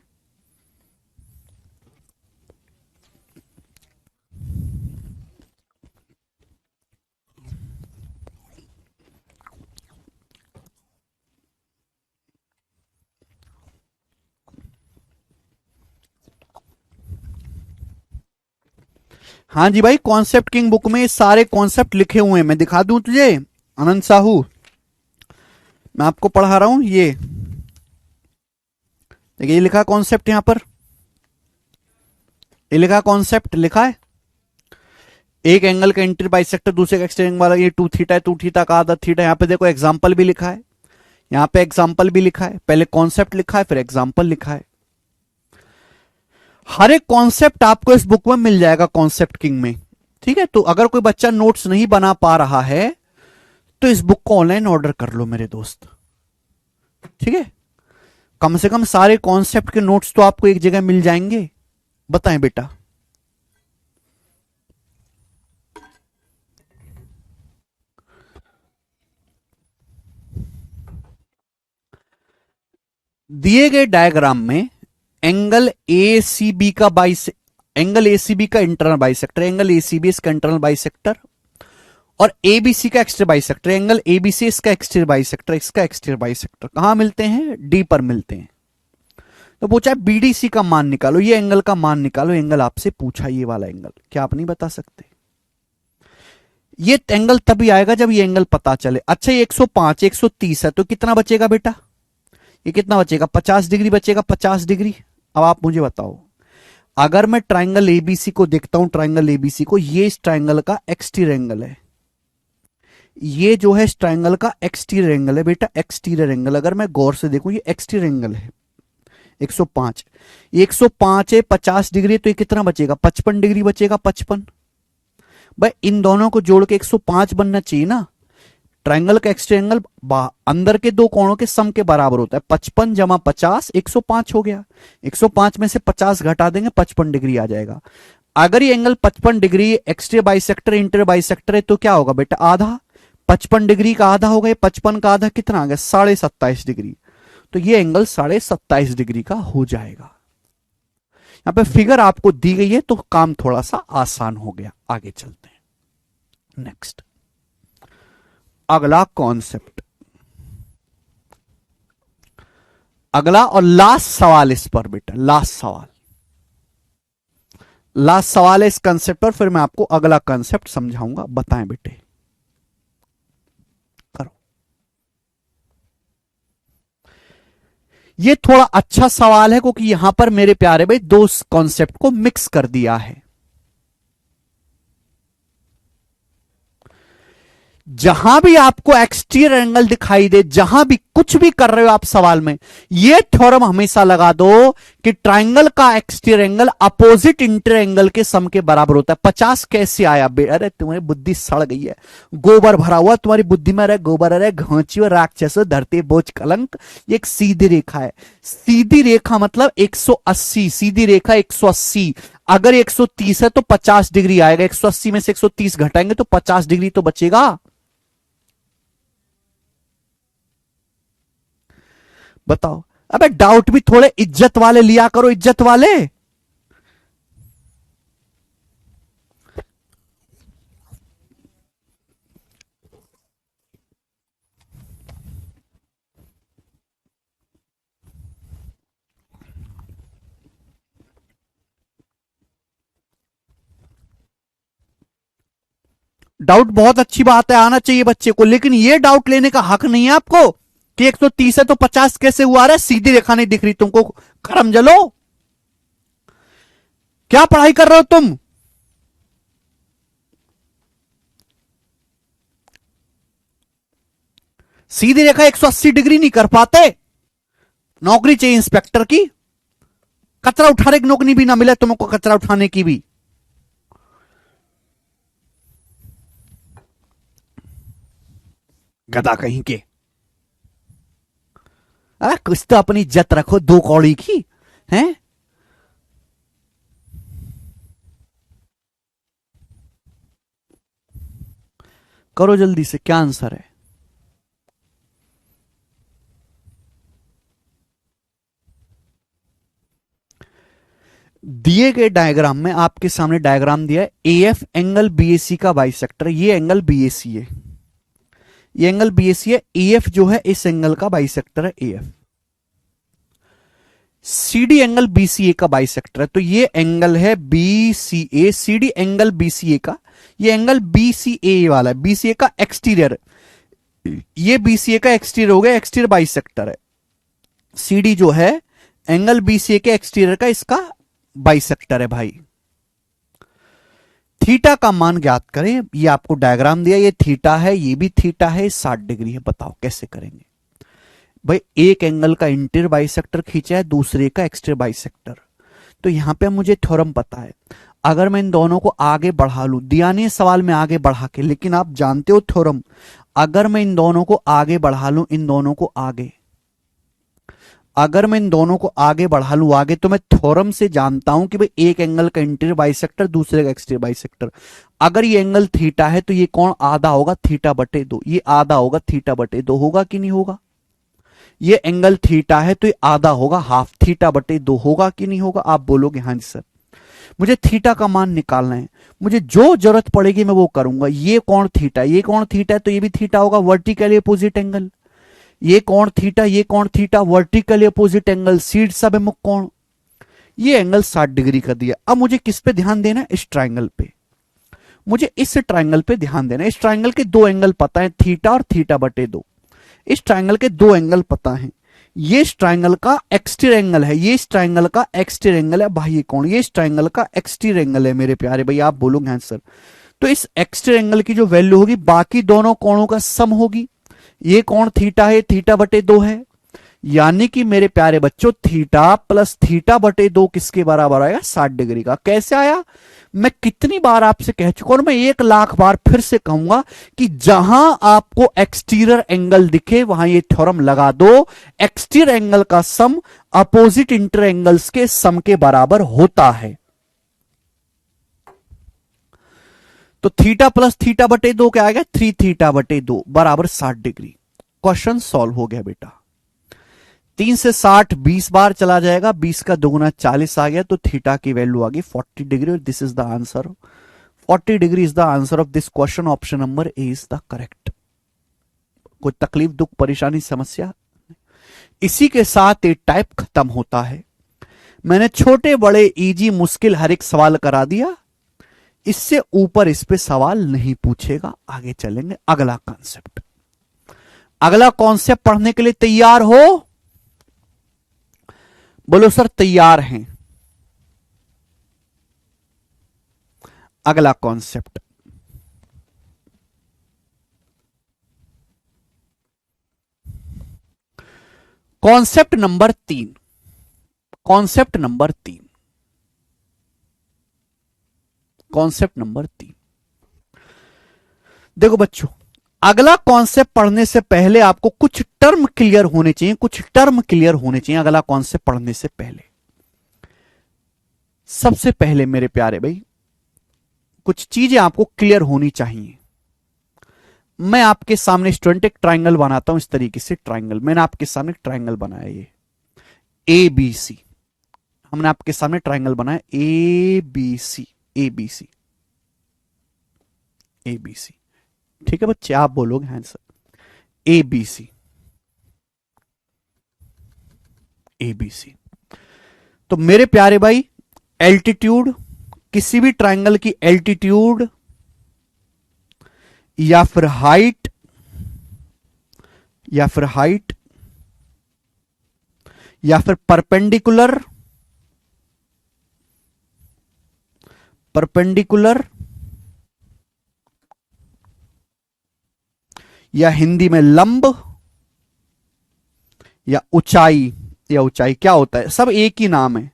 हाँ जी भाई, कॉन्सेप्ट किंग बुक में सारे कॉन्सेप्ट लिखे हुए हैं, मैं दिखा दूं तुझे आनंद साहू, मैं आपको पढ़ा रहा हूं। ये देखिए, ये लिखा कॉन्सेप्ट यहां पर, ये लिखा कॉन्सेप्ट लिखा है, एक एंगल का इंटीरियर बाइसेक्टर दूसरे का एक्सटीरियर एंगल वाला, ये 2 थीटा है, 2 थीटा का आधा थीटा। यहां पे देखो एग्जांपल भी लिखा है, यहां पे एग्जांपल भी लिखा है, पहले कॉन्सेप्ट लिखा है फिर एग्जांपल लिखा है। हर एक कॉन्सेप्ट आपको इस बुक में मिल जाएगा कॉन्सेप्ट किंग में, ठीक है। तो अगर कोई बच्चा नोट्स नहीं बना पा रहा है तो इस बुक को ऑनलाइन ऑर्डर कर लो मेरे दोस्त, ठीक है। कम से कम सारे कॉन्सेप्ट के नोट्स तो आपको एक जगह मिल जाएंगे। बताएं बेटा, दिए गए डायग्राम में एंगल ACB का एंगल ACB का इंटरनल बाइसेक्टर, एंगल ACB इसका इंटरनल बाइसेक्टर और ABC का एक्सटीरियर बाइसेक्टर, एंगल ABC इसका एक्सटीरियर बाइसेक्टर, इसका एक्सटीरियर बाइसेक्टर कहां मिलते हैं, D पर मिलते हैं। तो पूछा BDC का मान निकालो, ये एंगल का मान निकालो, एंगल आपसे पूछा ये वाला एंगल, क्या आप नहीं बता सकते। ये एंगल तभी आएगा जब ये एंगल पता चले। अच्छा ये 105 130 है तो कितना बचेगा बेटा, ये कितना बचेगा, 50 डिग्री बचेगा, 50 डिग्री। अब आप मुझे बताओ, अगर मैं ट्राइंगल ABC को देखता हूं, ट्राइंगल ABC को, ये इस ट्राइंगल का एक्सटीरियर एंगल है, ये जो है इस ट्राइंगल का एक्सटीरियर एंगल है बेटा, एक्सटीरियर एंगल अगर मैं गौर से देखूं ये एक्सटीरियर एंगल है 105, ये 105 है, 50 डिग्री तो ये कितना बचेगा, 55 डिग्री बचेगा, 55। भाई इन दोनों को जोड़ के 105 बनना चाहिए ना। ट्राइंगल का एक्सटीरियर एंगल अंदर के दो कोणों के सम के बराबर होता है, 55 जमा 50 105 हो गया, 105 में से 50 घटा देंगे 55 डिग्री आ जाएगा। अगर ये angle 55 degree exterior bisector interior bisector है तो क्या होगा बेटा, आधा, 55 डिग्री का आधा हो गया, 55 का आधा कितना आ गया, 27.5 डिग्री। तो ये एंगल 27.5 डिग्री का हो जाएगा। यहां पे फिगर आपको दी गई है तो काम थोड़ा सा आसान हो गया। आगे चलते हैं नेक्स्ट, अगला कॉन्सेप्ट, अगला और लास्ट सवाल इस पर बेटा, लास्ट सवाल, लास्ट सवाल है इस कंसेप्ट पर, फिर मैं आपको अगला कंसेप्ट समझाऊंगा। बताएं बेटे, करो। ये थोड़ा अच्छा सवाल है क्योंकि यहां पर मेरे प्यारे भाई दो कॉन्सेप्ट को मिक्स कर दिया है। जहां भी आपको एक्सटीरियर एंगल दिखाई दे, जहां भी कुछ भी कर रहे हो आप सवाल में, यह थ्योरम हमेशा लगा दो कि ट्राइंगल का exterior angle opposite interior angle के सम के बराबर होता है। 50 कैसे आया बे? अरे तुम्हारी बुद्धि सड़ गई है, गोबर भरा हुआ तुम्हारी बुद्धि में, अरे गोबर, अरे घोंची और राक्षस धरती बोझ कलंक। ये एक सीधी रेखा है, सीधी रेखा मतलब 180, सीधी रेखा 180। अगर 130 है तो 50 डिग्री आएगा, 180 में से 130 घटाएंगे तो 50 डिग्री तो बचेगा। बताओ, अबे डाउट भी थोड़े इज्जत वाले लिया करो, इज्जत वाले। डाउट बहुत अच्छी बात है, आना चाहिए बच्चे को, लेकिन यह डाउट लेने का हक नहीं है आपको कि 130 है तो 50 कैसे हुआ रहा है, सीधी रेखा नहीं दिख रही तुमको, करम जलो। क्या पढ़ाई कर रहे हो तुम? सीधी रेखा 180 डिग्री नहीं कर पाते। नौकरी चाहिए इंस्पेक्टर की, कचरा उठाने की नौकरी भी ना मिले तुमको, कचरा उठाने की भी। गधा कहीं के। कुछ तो अपनी इज्जत रखो, दो कौड़ी की हैं। करो जल्दी से, क्या आंसर है? दिए गए डायग्राम में आपके सामने डायग्राम दिया है, एएफ एंगल बीएसी का बाइसेक्टर, ये एंगल बीएसी है, ये एंगल बीएसी है, एएफ जो है इस एंगल का बाइसेक्टर है एएफ। सीडी एंगल बीसीए का बाइसेक्टर है, तो ये एंगल है बीसीए, सीडी एंगल बीसीए का, ये एंगल बीसीए वाला है, बीसीए का एक्सटीरियर, ये बीसीए का एक्सटीरियर हो गया, एक्सटीरियर बाइसेक्टर है। सीडी जो है एंगल बीसीए के एक्सटीरियर का इसका बाइसेक्टर है भाई। थीटा का मान ज्ञात करें, ये आपको डायग्राम दिया, ये थीटा है, ये भी थीटा है, 60 डिग्री है। बताओ कैसे करेंगे भाई? एक एंगल का इंटीरियर बाइसेक्टर खींचा है, दूसरे का एक्सटीरियर बाइसेक्टर, तो यहां पे मुझे थ्योरम पता है। अगर मैं इन दोनों को आगे बढ़ा लूं, दिया नहीं सवाल में आगे बढ़ा के, लेकिन आप जानते हो थ्योरम, अगर मैं इन दोनों को आगे बढ़ा लूं, इन दोनों को आगे, अगर मैं इन दोनों को आगे बढ़ा लूं आगे, तो मैं थ्योरम से जानता हूं कि भाई एक एंगल का इंटीरियर बाइसेक्टर, दूसरे का एक्सटीरियर बाइसेक्टर। अगर ये एंगल थीटा है तो ये कोण आधा होगा थीटा बटे 2, ये आधा होगा थीटा बटे 2, होगा कि नहीं होगा? ये एंगल थीटा है तो ये आधा होगा हाफ थीटा बटे 2, होगा कि नहीं होगा? आप बोलोगे हाँ जी सर। मुझे थीटा का मान निकालना है, मुझे जो जरूरत पड़ेगी मैं वो करूंगा। ये कोण थीटा, ये कोण थीटा है तो ये भी थीटा होगा, वर्टिकली अपोजिट एंगल। ये कोण थीटा, ये कोण थीटा, वर्टिकली अपोजिट एंगल, शीर्ष समभिमुख कोण। ये एंगल 60 डिग्री का दिया। अब मुझे किस पे ध्यान देना है? इस ट्राइंगल पे, मुझे इस ट्राइंगल पे ध्यान देना है। इस ट्राइंगल के दो एंगल पता है, थीटा और थीटा बटे 2। इस ट्राइंगल के दो एंगल पता है, ये इस ट्राइंगल का एक्सटीरियर एंगल है, ये इस ट्राइंगल का एक्सटीरियर एंगल है बाह्य कोण, ये इस ट्राइंगल का एक्सटीरियर एंगल है मेरे प्यारे भैया। आप बोलोगे आंसर, तो इस एक्सटीरियर एंगल की जो वैल्यू होगी बाकी दोनों कोणों का सम होगी। ये कोण थीटा है, थीटा बटे 2 है, यानी कि मेरे प्यारे बच्चों थीटा प्लस थीटा बटे 2 किसके बराबर आएगा? 60 डिग्री का। कैसे आया? मैं कितनी बार आपसे कह चुका हूं, मैं 1,00,000 बार फिर से कहूंगा कि जहां आपको एक्सटीरियर एंगल दिखे वहां ये थ्योरम लगा दो, एक्सटीरियर एंगल का सम अपोजिट इंटर एंगल्स के सम के बराबर होता है। तो थीटा प्लस थीटा बटे 2 क्या आएगा? 3 थीटा बटे 2 बराबर 60 डिग्री। क्वेश्चन सॉल्व हो गया बेटा। 3 से 60 20 बार चला जाएगा, 20 का दोगुना 40 आ गया, तो थीटा की वैल्यू आ गई 40 डिग्री। और this is the answer, 40 degree is the answer of this question. Option number A is the correct. कोई तकलीफ, दुख, परेशानी, समस्या? इसी के साथ ये टाइप खत्म होता है। मैंने छोटे बड़े इजी मुश्किल हर एक सवाल करा दिया, इससे ऊपर इस पे सवाल नहीं पूछेगा। आगे चलेंगे अगला कॉन्सेप्ट। अगला कॉन्सेप्ट पढ़ने के लिए तैयार हो? बोलो सर तैयार हैं। अगला concept, concept number 3। Concept number 3, concept number 3। देखो बच्चों, अगला कॉन्सेप्ट पढ़ने से पहले आपको कुछ टर्म क्लियर होने चाहिए, कुछ टर्म क्लियर होने चाहिए अगला कॉन्सेप्ट पढ़ने से पहले। सबसे पहले मेरे प्यारे भाई, कुछ चीजें आपको क्लियर होनी चाहिए। मैं आपके सामने स्टूडेंट एक ट्राइंगल बनाता हूं, इस तरीके से ट्राइंगल। मैंने आपके सामने ट्राइंगल बनाया, ये ए बी सी, हमने आपके सामने ट्राइंगल बनाया A B C, A B C, A B C. ठीक है बच्चे, आप बोलोगे answer A B C, A B C. तो मेरे प्यारे भाई, एल्टीट्यूड, किसी भी ट्राइंगल की एल्टीट्यूड या फिर हाइट, या फिर हाइट, या फिर परपेंडिकुलर, परपेंडिकुलर, या हिंदी में लंब, या ऊंचाई, या ऊंचाई क्या होता है, सब एक ही नाम है,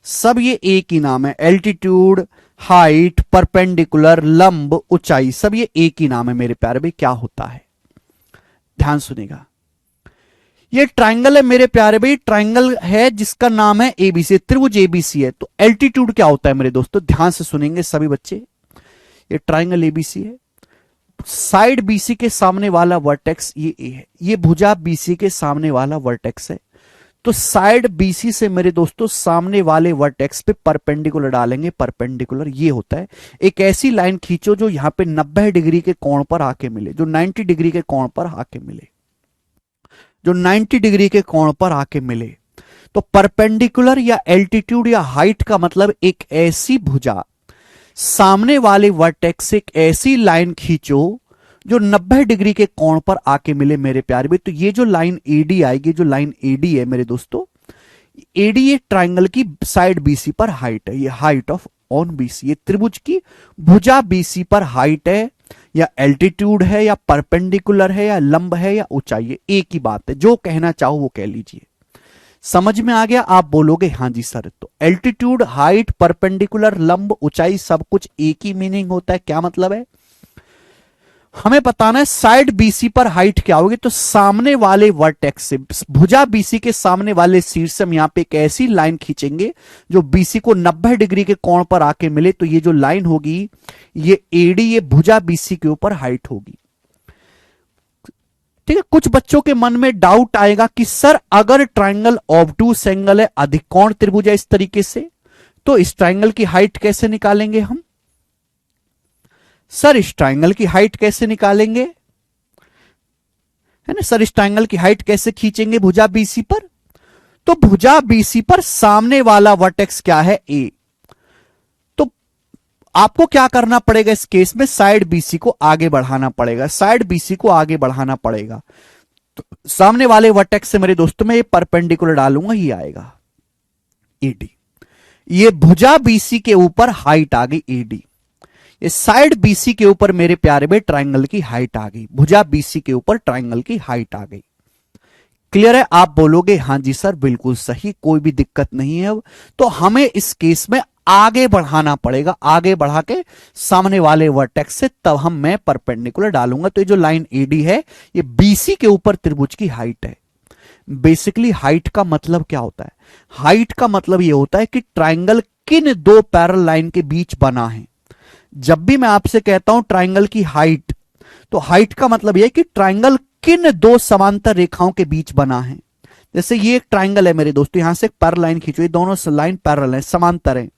सब ये एक ही नाम है। एल्टीट्यूड, हाइट, परपेंडिकुलर, लंब, ऊंचाई, सब ये एक ही नाम है मेरे प्यारे भाई। क्या होता है, ध्यान सुनेगा। ये ट्राइंगल है मेरे प्यारे भाई, ट्राइंगल है जिसका नाम है एबीसी, त्रिभुज एबीसी है। तो एल्टीट्यूड क्या होता है मेरे दोस्तों, ध्यान से सुनेंगे सभी बच्चे। ये ट्राइंगल एबीसी है, साइड बीसी के सामने वाला वर्टेक्स ये ए है, ये भुजा बीसी के सामने वाला वर्टेक्स है। तो साइड बीसी से मेरे दोस्तों सामने वाले वर्टेक्स पे परपेंडिकुलर डालेंगे, परपेंडिकुलर ये होता है। एक ऐसी लाइन खींचो जो यहां पे 90 डिग्री के कोण पर आके मिले, जो 90 डिग्री के कोण पर आके मिले, जो 90 डिग्री के कोण पर आके मिले। तो परपेंडिकुलर या एल्टीट्यूड या हाइट का मतलब एक ऐसी भुजा, सामने वाले वर्टेक्स से एक ऐसी लाइन खींचो जो 90 डिग्री के कोण पर आके मिले मेरे प्यारे भी। तो ये जो लाइन एडी आएगी, जो लाइन एडी है मेरे दोस्तों, एडी ये ट्राइंगल की साइड बीसी पर हाइट है, ये हाइट ऑफ ऑन बीसी, ये त्रिभुज की भुजा बीसी पर हाइट है, या एल्टीट्यूड है, या परपेंडिकुलर है, या लंब है, या ऊंचाई है, एक ही बात है। जो कहना चाहो वो कह लीजिए। समझ में आ गया? आप बोलोगे हाँ जी सर। तो एल्टीट्यूड, हाइट, परपेंडिकुलर, लंब, ऊंचाई सब कुछ एक ही मीनिंग होता है। क्या मतलब है, हमें बताना है साइड बीसी पर हाइट क्या होगी। तो सामने वाले वर्टेक्स से, भुजा बीसी के सामने वाले शीर्ष से हम यहां पे एक ऐसी लाइन खींचेंगे जो बीसी को 90 डिग्री के कोण पर आके मिले। तो ये जो लाइन होगी, ये एडी, ये भुजा बीसी के ऊपर हाइट होगी। ठीक है। कुछ बच्चों के मन में डाउट आएगा कि सर अगर ट्राइंगल ऑब्टूस एंगल है, अधिकोण त्रिभुज है इस तरीके से, तो इस ट्राइंगल की हाइट कैसे निकालेंगे हम? सर इस ट्राइंगल की हाइट कैसे निकालेंगे, है ना सर? इस ट्राइंगल की हाइट कैसे खींचेंगे भुजा बीसी पर? तो भुजा बीसी पर सामने वाला वर्टेक्स क्या है, ए। तो आपको क्या करना पड़ेगा इस केस में, साइड बीसी को आगे बढ़ाना पड़ेगा, साइड बीसी को आगे बढ़ाना पड़ेगा। तो सामने वाले वर्टेक्स से मेरे दोस्तों में ये परपेंडिकुलर डालूंगा, ये आएगा एडी। ये भुजा बीसी के ऊपर हाइट आ गई एडी, ये साइड बीसी के ऊपर मेरे प्यारे में ट्राइंगल की हाइट आ गई, भुजा बीसी के ऊपर ट्राइंगल की हाइट आ गई। क्लियर है? आप बोलोगे हाँ जी सर बिल्कुल सही, कोई भी दिक्कत नहीं है। अब तो हमें इस केस में आगे बढ़ाना पड़ेगा, आगे बढ़ा के सामने वाले वर्टेक्स से तब हम मैं परपेंडिकुलर डालूंगा। तो ये जो लाइन एडी है, ये बीसी के ऊपर त्रिभुज की हाइट है। बेसिकली हाइट का मतलब क्या होता है? हाइट का मतलब ये होता है कि ट्राइंगल किन दो पैरेलल लाइन के बीच बना है। जब भी मैं आपसे कहता हूं ट्राइंगल की हाइट, तो हाइट का मतलब यह कि ट्राइंगल किन दो समांतर रेखाओं के बीच बना है। जैसे ये एक ट्राइंगल है मेरे दोस्तों, यहां से एक पैरेलल लाइन खींचो, ये दोनों लाइन पैरेलल है, समांतर है।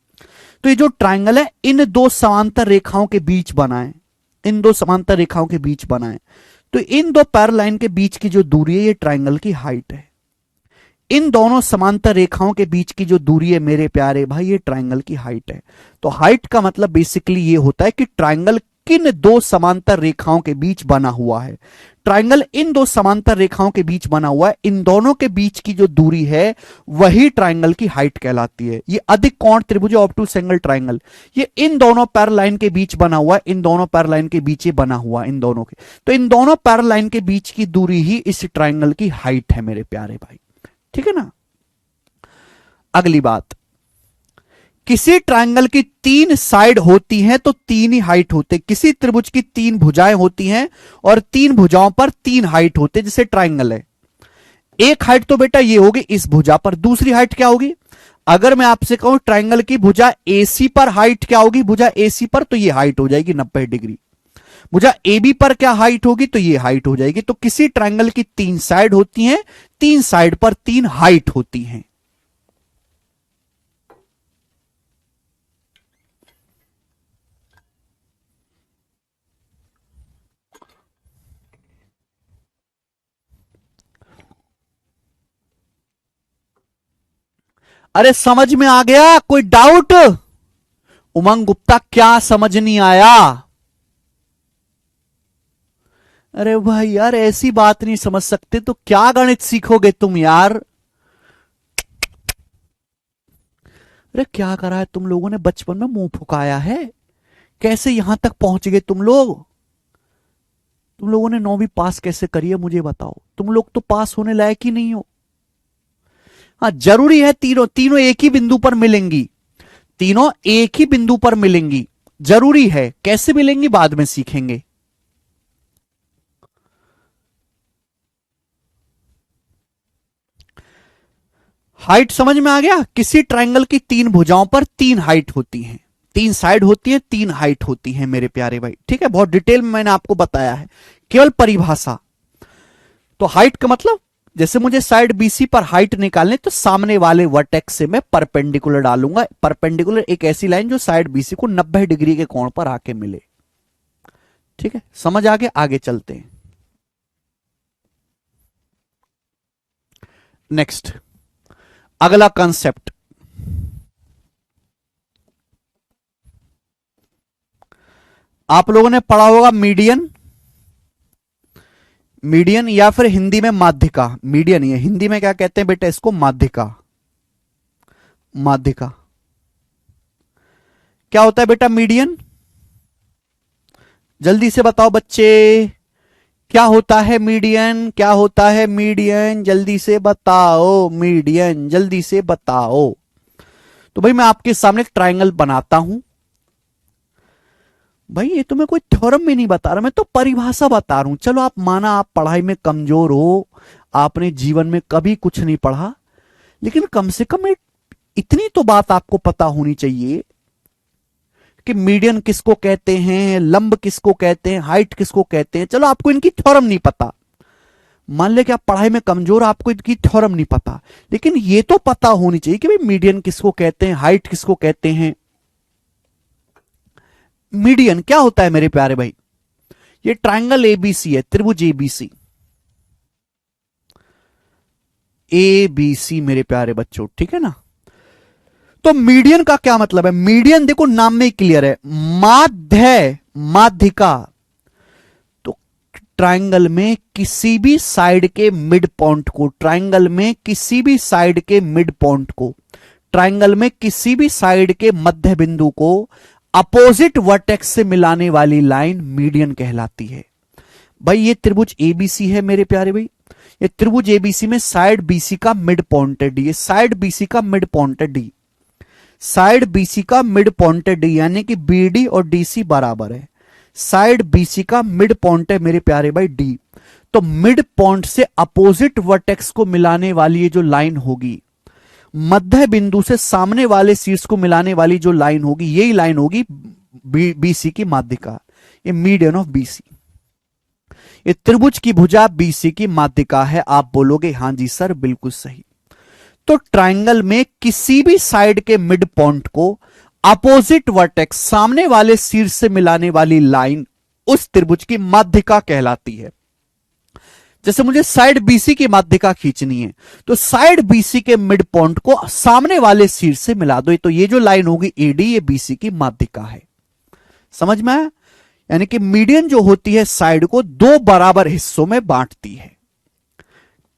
तो ये जो ट्राइंगल है इन दो समांतर रेखाओं के बीच बना है, इन दो समांतर रेखाओं के बीच बना है। तो इन दो पैरेलल लाइन के बीच की जो दूरी है ये ट्राइंगल की हाइट है। इन दोनों समांतर रेखाओं के बीच की जो दूरी है मेरे प्यारे भाई ये ट्राइंगल की हाइट है। तो हाइट का मतलब बेसिकली ये होता है कि ट्राइंगल किन दो समांतर रेखाओं के बीच बना हुआ है। ट्राइंगल इन दो समांतर रेखाओं के बीच बना हुआ है, इन दोनों के बीच की जो दूरी है वही ट्राइंगल की हाइट कहलाती है। ये अधिक कोण त्रिभुज ऑब्टयूज एंगल ट्राइंगल, ये इन दोनों पैरेलल लाइन के बीच बना हुआ है, इन दोनों पैरेलल लाइन के बीच ये बना हुआ है, इन दोनों के। तो इन दोनों पैरेलल लाइन के बीच की दूरी ही इस ट्राइंगल की हाइट है मेरे प्यारे भाई, ठीक है ना। अगली बात, किसी ट्रायंगल की तीन साइड होती हैं तो तीन ही हाइट होते। किसी त्रिभुज की तीन भुजाएं होती हैं और तीन भुजाओं पर तीन हाइट होते, जैसे ट्रायंगल है। एक हाइट तो बेटा ये होगी इस भुजा पर, दूसरी हाइट क्या होगी? अगर मैं आपसे कहूं ट्रायंगल की भुजा एसी पर हाइट क्या होगी, भुजा एसी पर, तो ये हाइट हो जाएगी 90 डिग्री। भुजा एबी पर क्या हाइट होगी, तो ये हाइट हो जाएगी। तो किसी ट्रायंगल की तीन साइड होती हैं, तीन साइड पर तीन हाइट होती हैं। अरे समझ में आ गया, कोई डाउट? उमंग गुप्ता क्या समझ नहीं आया? अरे भाई यार ऐसी बात नहीं समझ सकते तो क्या गणित सीखोगे तुम यार? अरे क्या करा है तुम लोगों ने, बचपन में मुंह फुकाया है? कैसे यहां तक पहुंच गए तुम लोग? तुम लोगों ने 9वीं पास कैसे करी है मुझे बताओ? तुम लोग तो पास होने लायक ही नहीं हो। हाँ जरूरी है, तीनों तीनों एक ही बिंदु पर मिलेंगी, तीनों एक ही बिंदु पर मिलेंगी, जरूरी है। कैसे मिलेंगी बाद में सीखेंगे। हाइट समझ में आ गया? किसी ट्रायंगल की तीन भुजाओं पर तीन हाइट होती हैं, तीन साइड होती है, तीन हाइट होती है मेरे प्यारे भाई, ठीक है। बहुत डिटेल में मैंने आपको बताया है, केवल परिभाषा। तो हाइट का मतलब, जैसे मुझे साइड बीसी पर हाइट निकालने तो सामने वाले वर्टेक्स से मैं परपेंडिकुलर डालूंगा। परपेंडिकुलर एक ऐसी लाइन जो साइड बीसी को 90 डिग्री के कोण पर आके मिले, ठीक है। समझ आ गया? आगे चलते हैं। नेक्स्ट अगला कंसेप्ट, आप लोगों ने पढ़ा होगा मीडियन, मीडियन या फिर हिंदी में माध्यिका। मीडियन ही है, हिंदी में क्या कहते हैं बेटा इसको? माध्यिका। माध्यिका क्या होता है बेटा मीडियन? जल्दी से बताओ बच्चे, क्या होता है मीडियन? क्या होता है मीडियन? जल्दी से बताओ, मीडियन जल्दी से बताओ। तो भाई मैं आपके सामने एक ट्रायंगल बनाता हूं। भाई ये तो मैं कोई थ्योरम में नहीं बता रहा, मैं तो परिभाषा बता रहा हूं। चलो आप माना आप पढ़ाई में कमजोर हो, आपने जीवन में कभी कुछ नहीं पढ़ा, लेकिन कम से कम इतनी तो बात आपको पता होनी चाहिए कि मीडियन किसको कहते हैं, लंब किसको कहते हैं, हाइट किसको कहते हैं। चलो आपको इनकी थ्योरम नहीं पता, मान ले कि आप पढ़ाई में कमजोर, आपको इनकी थ्योरम नहीं पता, लेकिन ये तो पता होनी चाहिए कि भाई मीडियन किसको कहते हैं, हाइट किसको कहते हैं। मीडियन क्या होता है मेरे प्यारे भाई? ये ट्रायंगल एबीसी है, त्रिभुज एबीसी, एबीसी मेरे प्यारे बच्चों, ठीक है ना। तो मीडियन का क्या मतलब है? मीडियन देखो नाम में ही क्लियर है, माध्य, माध्यिका। तो ट्रायंगल में किसी भी साइड के मिड पॉइंट को, ट्रायंगल में किसी भी साइड के मिड पॉइंट को, ट्रायंगल में किसी भी साइड के मध्य बिंदु को अपोजिट वर्टेक्स से मिलाने वाली लाइन मीडियन कहलाती है। भाई ये त्रिभुज एबीसी है मेरे प्यारे भाई, ये त्रिभुज एबीसी में साइड बीसी का मिड पॉइंट है डी, ये साइड बीसी का मिड पॉइंट है डी, साइड बीसी का मिड पॉइंट है डी, यानी कि बीडी और डीसी बराबर है। साइड बीसी का मिड पॉइंट है मेरे प्यारे भाई डी। तो मिड पॉइंट से अपोजिट वर्टेक्स को मिलाने वाली ये जो लाइन होगी, मध्य बिंदु से सामने वाले शीर्ष को मिलाने वाली जो लाइन होगी, यही लाइन होगी बीसी की माध्यिका, ये मीडियन ऑफ बीसी। ये त्रिभुज की भुजा बीसी की माध्यिका है। आप बोलोगे हां जी सर बिल्कुल सही। तो ट्रायंगल में किसी भी साइड के मिड पॉइंट को अपोजिट वर्टेक्स सामने वाले शीर्ष से मिलाने वाली लाइन उस त्रिभुज की माध्यिका कहलाती है। जैसे मुझे साइड बीसी की माध्यिका खींचनी है तो साइड बीसी के मिड पॉइंट को सामने वाले शीर्ष से मिला दो, तो ये जो लाइन होगी एडी ये बीसी की माध्यिका है। समझ में आया? यानी कि मीडियन जो होती है साइड को दो बराबर हिस्सों में बांटती है।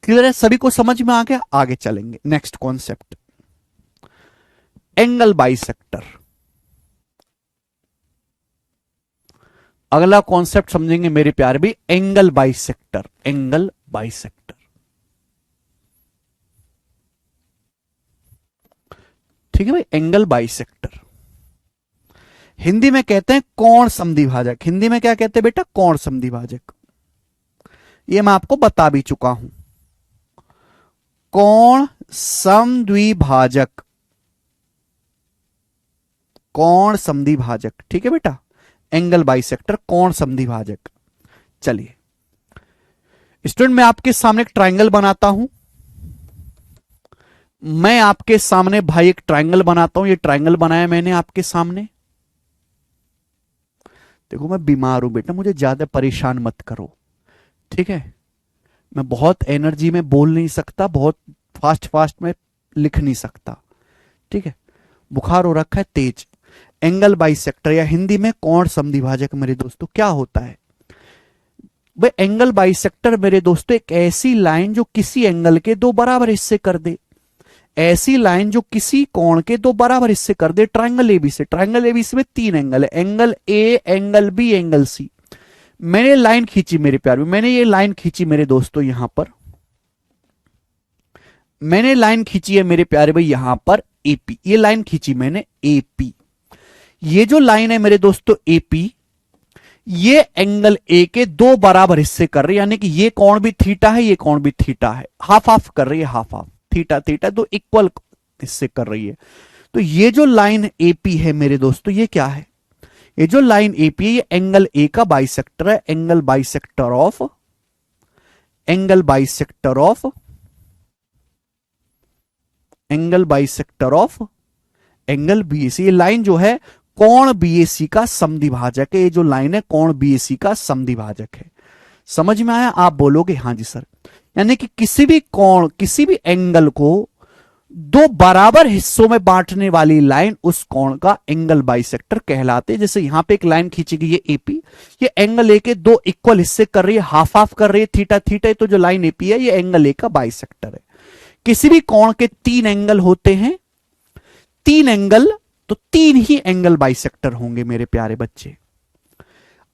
क्लियर है? सभी को समझ में आ गया? आगे चलेंगे नेक्स्ट कॉन्सेप्ट, एंगल बाइसेक्टर। अगला कॉन्सेप्ट समझेंगे मेरे प्यारे भी, एंगल बाइसेक्टर। एंगल बाइसेक्टर, ठीक है भाई। एंगल बाइसेक्टर हिंदी में कहते हैं कोण समद्विभाजक। हिंदी में क्या कहते हैं बेटा? कोण समद्विभाजक। ये मैं आपको बता भी चुका हूं, कोण समद्विभाजक, कोण समद्विभाजक, ठीक है बेटा। एंगल बाइसेक्टर, कोण समद्विभाजक। चलिए स्टूडेंट, मैं आपके सामने एक ट्रायंगल बनाता हूं। मैं आपके सामने भाई एक ट्रायंगल बनाता हूं। ये ट्रायंगल बनाया मैंने आपके सामने। देखो मैं बीमार हूं बेटा, मुझे ज्यादा परेशान मत करो, ठीक है। मैं बहुत एनर्जी में बोल नहीं सकता, बहुत फास्ट में लिख नहीं सकता, ठीक है। बुखार हो रखा है तेज। एंगल बाइसेक्टर या हिंदी में कोण समद्विभाजक मेरे दोस्तों क्या होता है? भाई एंगल बाइसेक्टर मेरे दोस्तों एक ऐसी लाइन जो किसी एंगल के दो बराबर हिस्से कर दे। ऐसी लाइन जो किसी कोण के दो बराबर हिस्से कर दे ट्रायंगल एबी से। ट्रायंगल एबीसी में तीन एंगल है, angle A, angle B, angle C. मैंने लाइन खींची मेरे प्यारे, मैंने ये लाइन खींची मेरे दोस्तों यहां पर, मैंने लाइन खींची है मेरे प्यारे भाई यहां पर एपी। ये लाइन खींची मैंने एपी। ये जो लाइन है मेरे दोस्तों एपी, ये एंगल ए के दो बराबर हिस्से कर रही है, यानी कि ये कोण भी थीटा है, ये कोण भी थीटा है, हाफ हाफ कर रही है, हाफ हाफ, थीटा थीटा दो इक्वल हिस्से कर रही है। तो ये जो लाइन एपी है मेरे दोस्तों ये क्या है? ये जो लाइन एपी है ये एंगल ए का बाइसेक्टर है। Angle bisector of, angle bisector of, angle bisector of angle BAC. ये लाइन जो है कोण बीएसी का समद्विभाजक है। ये जो लाइन है कोण बीएसी का समद्विभाजक है। समझ में आया? आप बोलोगे हां जी सर। यानी कि किसी भी कोण, किसी भी एंगल को दो बराबर हिस्सों में बांटने वाली लाइन उस कोण का एंगल बाइसेक्टर कहलाते हैं। जैसे यहां पे एक लाइन खींची गई है एपी, ये एंगल ए के दो इक्वल हिस्से कर रही है, हाफ हाफ कर रही है, थीटा थीटा। तो जो लाइन एपी है ये एंगल ए का बाइसेक्टर है। किसी भी कोण के तीन एंगल होते हैं, तीन एंगल, तो तीन ही एंगल बाइसेक्टर होंगे मेरे प्यारे बच्चे।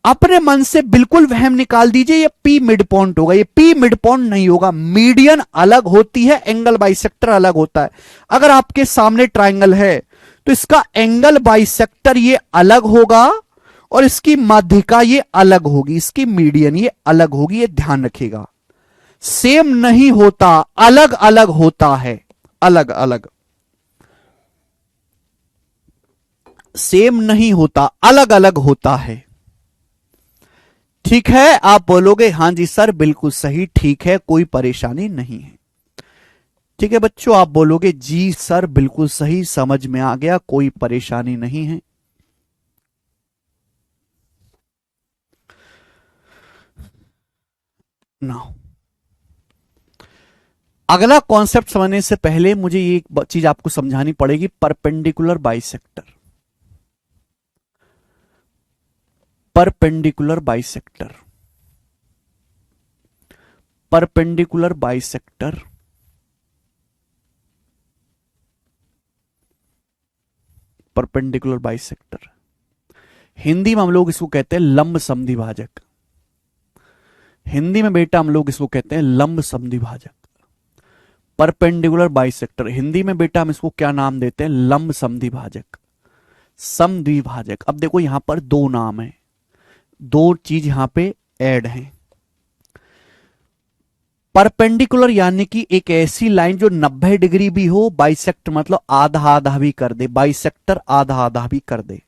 अपने मन से बिल्कुल वहम निकाल दीजिए ये पी मिड पॉइंट होगा। ये पी मिड पॉइंट नहीं होगा। मीडियन अलग होती है, एंगल बाइसेक्टर अलग होता है। अगर आपके सामने ट्रायंगल है तो इसका एंगल बाइसेक्टर ये अलग होगा और इसकी माध्यिका ये अलग होगी, इसकी मीडियन ये अलग होगी। ये ध्यान रखिएगा, सेम नहीं होता, अलग अलग होता है, अलग अलग, सेम नहीं होता, अलग अलग होता है। ठीक है? आप बोलोगे हां जी सर बिल्कुल सही, ठीक है, कोई परेशानी नहीं है। ठीक है बच्चों, आप बोलोगे जी सर बिल्कुल सही, समझ में आ गया, कोई परेशानी नहीं है। नाउ अगला कॉन्सेप्ट समझने से पहले मुझे ये एक चीज आपको समझानी पड़ेगी, perpendicular bisector. Perpendicular bisector, perpendicular bisector, perpendicular bisector Hindi में हम लोग इसको कहते हैं लंब समद्विभाजक। हिंदी में बेटा हम लोग इसको कहते हैं लंब समद्विभाजक। परपेंडिकुलर बाइसेक्टर हिंदी में बेटा हम इसको क्या नाम देते हैं? लंब समद्विभाजक, समद्विभाजक। अब देखो यहां पर दो नाम है, दो चीज यहां पे ऐड हैं। परपेंडिकुलर यानी कि एक ऐसी लाइन जो 90 डिग्री भी हो, बाइसेक्टर मतलब आधा आधा भी कर दे, बाइसेक्टर आधा आधा भी कर दे।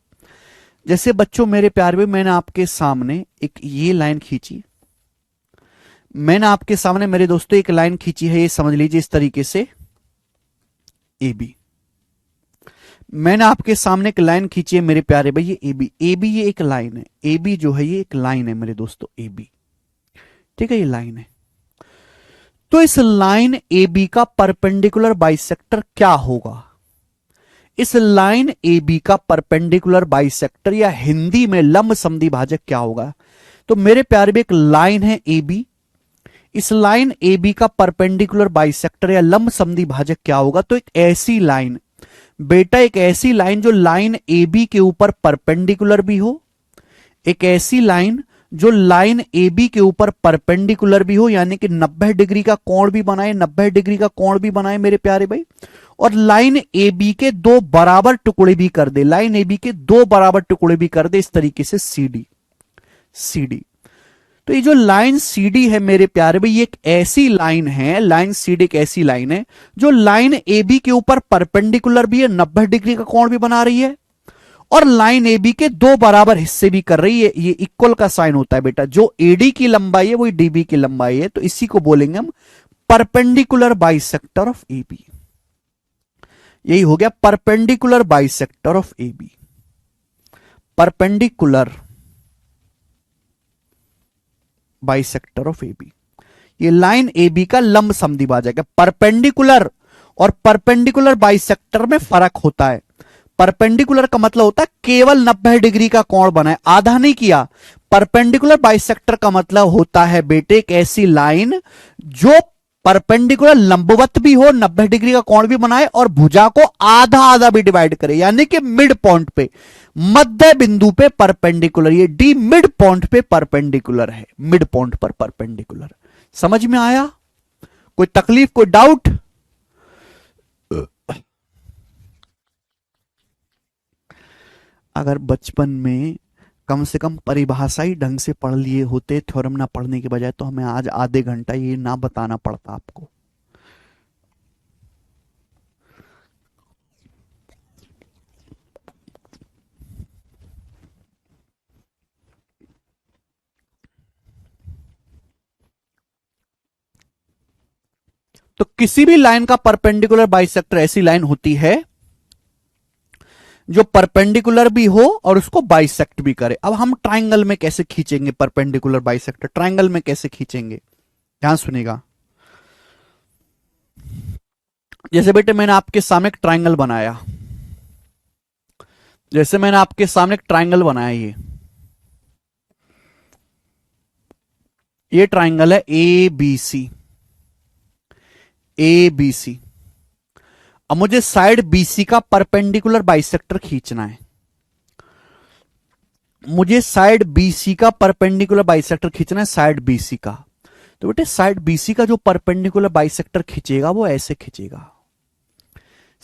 जैसे बच्चों मेरे प्यारे में मैंने आपके सामने एक ये लाइन खींची, मैंने आपके सामने मेरे दोस्तों एक लाइन खींची है, ये समझ लीजिए इस तरीके से, ए बी। मैंने आपके सामने एक लाइन खींची है मेरे प्यारे भाई, ये ए बी, ए बी ये एक लाइन है, ए बी जो है ये एक लाइन है मेरे दोस्तों, ए बी, ठीक है, ये लाइन है। तो इस लाइन ए बी का परपेंडिकुलर बाइसेक्टर क्या होगा? इस लाइन ए बी का परपेंडिकुलर बाइसेक्टर या हिंदी में लंब समद्वि भाजक क्या होगा? तो मेरे प्यारे भी एक लाइन है ए बी, इस लाइन ए बी का परपेंडिकुलर बाइसेक्टर या लंब समद्वि भाजक क्या होगा? तो एक ऐसी लाइन बेटा, एक ऐसी लाइन जो लाइन ए बी के ऊपर परपेंडिकुलर भी हो, एक ऐसी लाइन जो लाइन ए बी के ऊपर परपेंडिकुलर भी हो, यानी कि 90 डिग्री का कोण भी बनाए, 90 डिग्री का कोण भी बनाए मेरे प्यारे भाई, और लाइन ए बी के दो बराबर टुकड़े भी कर दे, लाइन ए बी के दो बराबर टुकड़े भी कर दे, इस तरीके से सी डी, सी डी। तो ये जो लाइन सी डी है मेरे प्यारे भाई, ये एक ऐसी लाइन है, लाइन सी डी एक ऐसी लाइन है जो लाइन ए बी के ऊपर परपेंडिकुलर भी है, 90 डिग्री का कोण भी बना रही है, और लाइन ए बी के दो बराबर हिस्से भी कर रही है। ये इक्वल का साइन होता है बेटा, जो एडी की लंबाई है वही डीबी की लंबाई है, तो इसी को बोलेंगे हम perpendicular bisector of A B. यही हो गया perpendicular bisector of A B, perpendicular bisector of A B. ये लाइन ए बी का लंब समद्विभाजक है। परपेंडिकुलर और परपेंडिकुलर बाइसेक्टर में फर्क होता है। परपेंडिकुलर का मतलब होता है केवल 90 डिग्री का कोण बनाए, आधा नहीं किया। परपेंडिकुलर बाइसेक्टर का मतलब होता है बेटे एक ऐसी लाइन जो परपेंडिकुलर लंबवत भी हो, 90 डिग्री का कोण भी बनाए, और भुजा को आधा आधा भी डिवाइड करे, यानी कि मिड पॉइंट पे, मध्य बिंदु पे परपेंडिकुलर। ये डी मिड पॉइंट पे परपेंडिकुलर है, मिड पॉइंट पर परपेंडिकुलर। समझ में आया? कोई तकलीफ, कोई डाउट? अगर बचपन में कम से कम परिभाषा ही ढंग से पढ़ लिए होते, थ्योरम ना पढ़ने के बजाय, तो हमें आज आधे घंटा ये ना बताना पड़ता आपको। तो किसी भी लाइन का परपेंडिकुलर बाइसेक्टर ऐसी लाइन होती है जो परपेंडिकुलर भी हो और उसको बाइसेक्ट भी करे। अब हम ट्राइंगल में कैसे खींचेंगे परपेंडिकुलर बाइसेक्टर? ट्राइंगल में कैसे खींचेंगे, ध्यान सुनिएगा। जैसे बेटे मैंने आपके सामने एक ट्राइंगल बनाया, जैसे मैंने आपके सामने एक ट्राइंगल बनाया, ये ट्राइंगल है ए B C, A B C. अब मुझे साइड बीसी का परपेंडिकुलर बाइसेक्टर खींचना है, मुझे साइड बीसी का परपेंडिकुलर बाइसेक्टर खींचना है, साइड बीसी का। तो बेटे साइड बीसी का जो परपेंडिकुलर बाइसेक्टर खींचेगा वो ऐसे खींचेगा,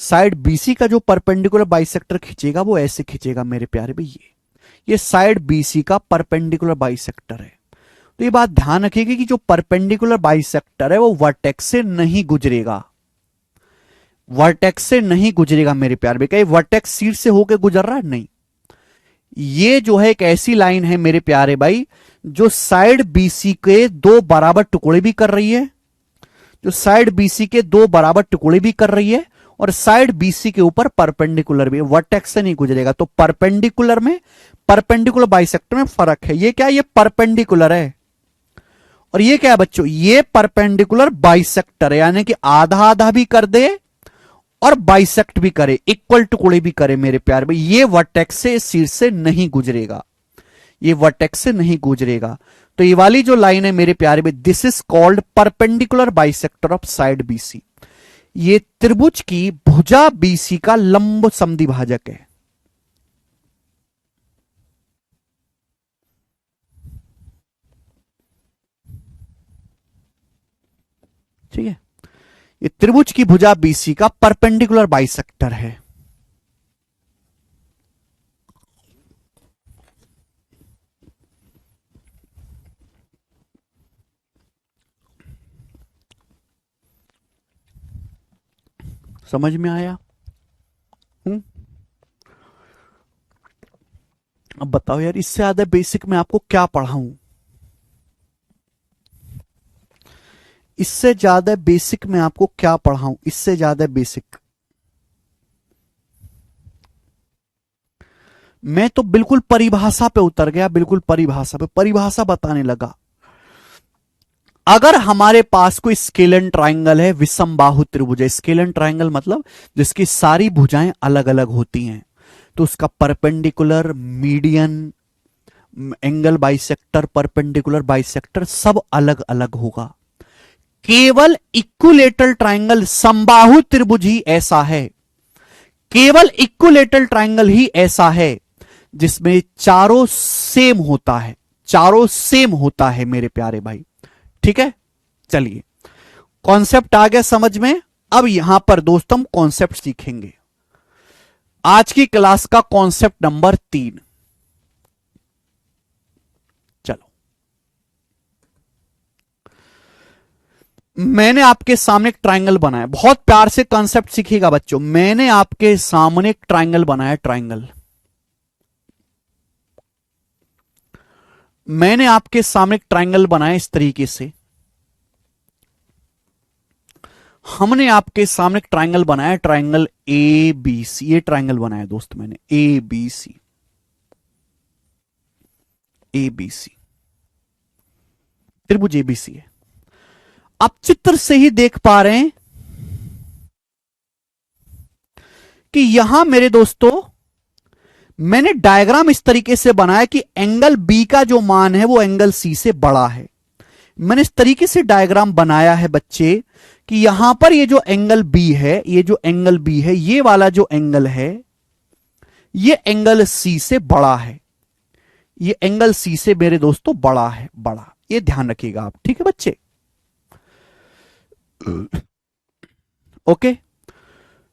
साइड बीसी का जो परपेंडिकुलर बाइसेक्टर खींचेगा वो ऐसे खींचेगा मेरे प्यारे भैया। ये साइड बीसी का परपेंडिकुलर बाइसेक्टर है। तो ये बात ध्यान रखिएगा कि जो परपेंडिकुलर बाइसेक्टर है वो वर्टेक्स से नहीं गुजरेगा, वर्टेक्स से नहीं गुजरेगा मेरे प्यार बेटा। ये वर्टेक्स शीर्ष से होकर गुजर रहा है, नहीं। ये जो है एक ऐसी लाइन है मेरे प्यारे भाई जो साइड बीसी के दो बराबर टुकड़े भी कर रही है, जो साइड बीसी के दो बराबर टुकड़े भी कर रही है, और साइड बीसी के ऊपर परपेंडिकुलर भी, वर्टेक्स से नहीं गुजरेगा। तो परपेंडिकुलर में, परपेंडिकुलर बाइसेक्टर में फर्क है। ये क्या, ये परपेंडिकुलर है, और ये क्या है बच्चों, ये परपेंडिकुलर बाइसेक्टर है, यानी कि आधा आधा भी कर दे और बाइसेक्ट भी करे, इक्वल टुकड़े भी करे मेरे प्यार में। ये वर्टेक्स से शीर्ष से नहीं गुजरेगा, ये वर्टेक्स से नहीं गुजरेगा। तो ये वाली जो लाइन है मेरे प्यारे में, this is called perpendicular bisector of side BC. ये त्रिभुज की भुजा बीसी का लंब समद्विभाजक है। ठीक है, ये त्रिभुज की भुजा बीसी का परपेंडिकुलर बाइसेक्टर है। समझ में आया? अब बताओ यार, इससे ज्यादा बेसिक मैं आपको क्या पढ़ाऊं? इससे ज्यादा बेसिक मैं आपको क्या पढ़ाऊं, इससे ज्यादा बेसिक। मैं तो बिल्कुल परिभाषा पे उतर गया, बिल्कुल परिभाषा पे, परिभाषा बताने लगा। अगर हमारे पास कोई स्केलन ट्राइंगल है, विषम बाहु त्रिभुज है, स्केलन ट्राइंगल मतलब जिसकी सारी भुजाएं अलग अलग होती हैं, तो उसका perpendicular, median, angle bisector, perpendicular bisector सब अलग अलग होगा। केवल इक्विलेटरल ट्राइंगल समबाहु त्रिभुज ही ऐसा है, केवल इक्विलेटरल ट्राइंगल ही ऐसा है जिसमें चारों सेम होता है, चारों सेम होता है मेरे प्यारे भाई। ठीक है, चलिए कॉन्सेप्ट आ गया समझ में। अब यहां पर दोस्तों हम कॉन्सेप्ट सीखेंगे। आज की क्लास का कॉन्सेप्ट नंबर 3। चलो, मैंने आपके सामने एक ट्राइंगल बनाया, बहुत प्यार से कॉन्सेप्ट सीखिएगा बच्चों। मैंने आपके सामने एक ट्राइंगल बनाया, ट्राइंगल मैंने आपके सामने एक ट्राइंगल बनाया इस तरीके से। हमने आपके सामने एक ट्राइंगल बनाया, ट्राइंगल ए बी सी। ये ट्राइंगल बनाया दोस्त मैंने, ए बी सी, ए बी सी, त्रिभुज एबीसी है। आप चित्र से ही देख पा रहे हैं कि यहां मेरे दोस्तों मैंने डायग्राम इस तरीके से बनाया कि एंगल बी का जो मान है वो एंगल सी से बड़ा है। मैंने इस तरीके से डायग्राम बनाया है बच्चे कि यहां पर ये जो एंगल बी है, ये जो एंगल बी है, ये वाला जो एंगल है, ये एंगल सी से बड़ा है, ये एंगल सी से मेरे दोस्तों बड़ा है, बड़ा। ये ध्यान रखिएगा आप, ठीक है बच्चे। ओके,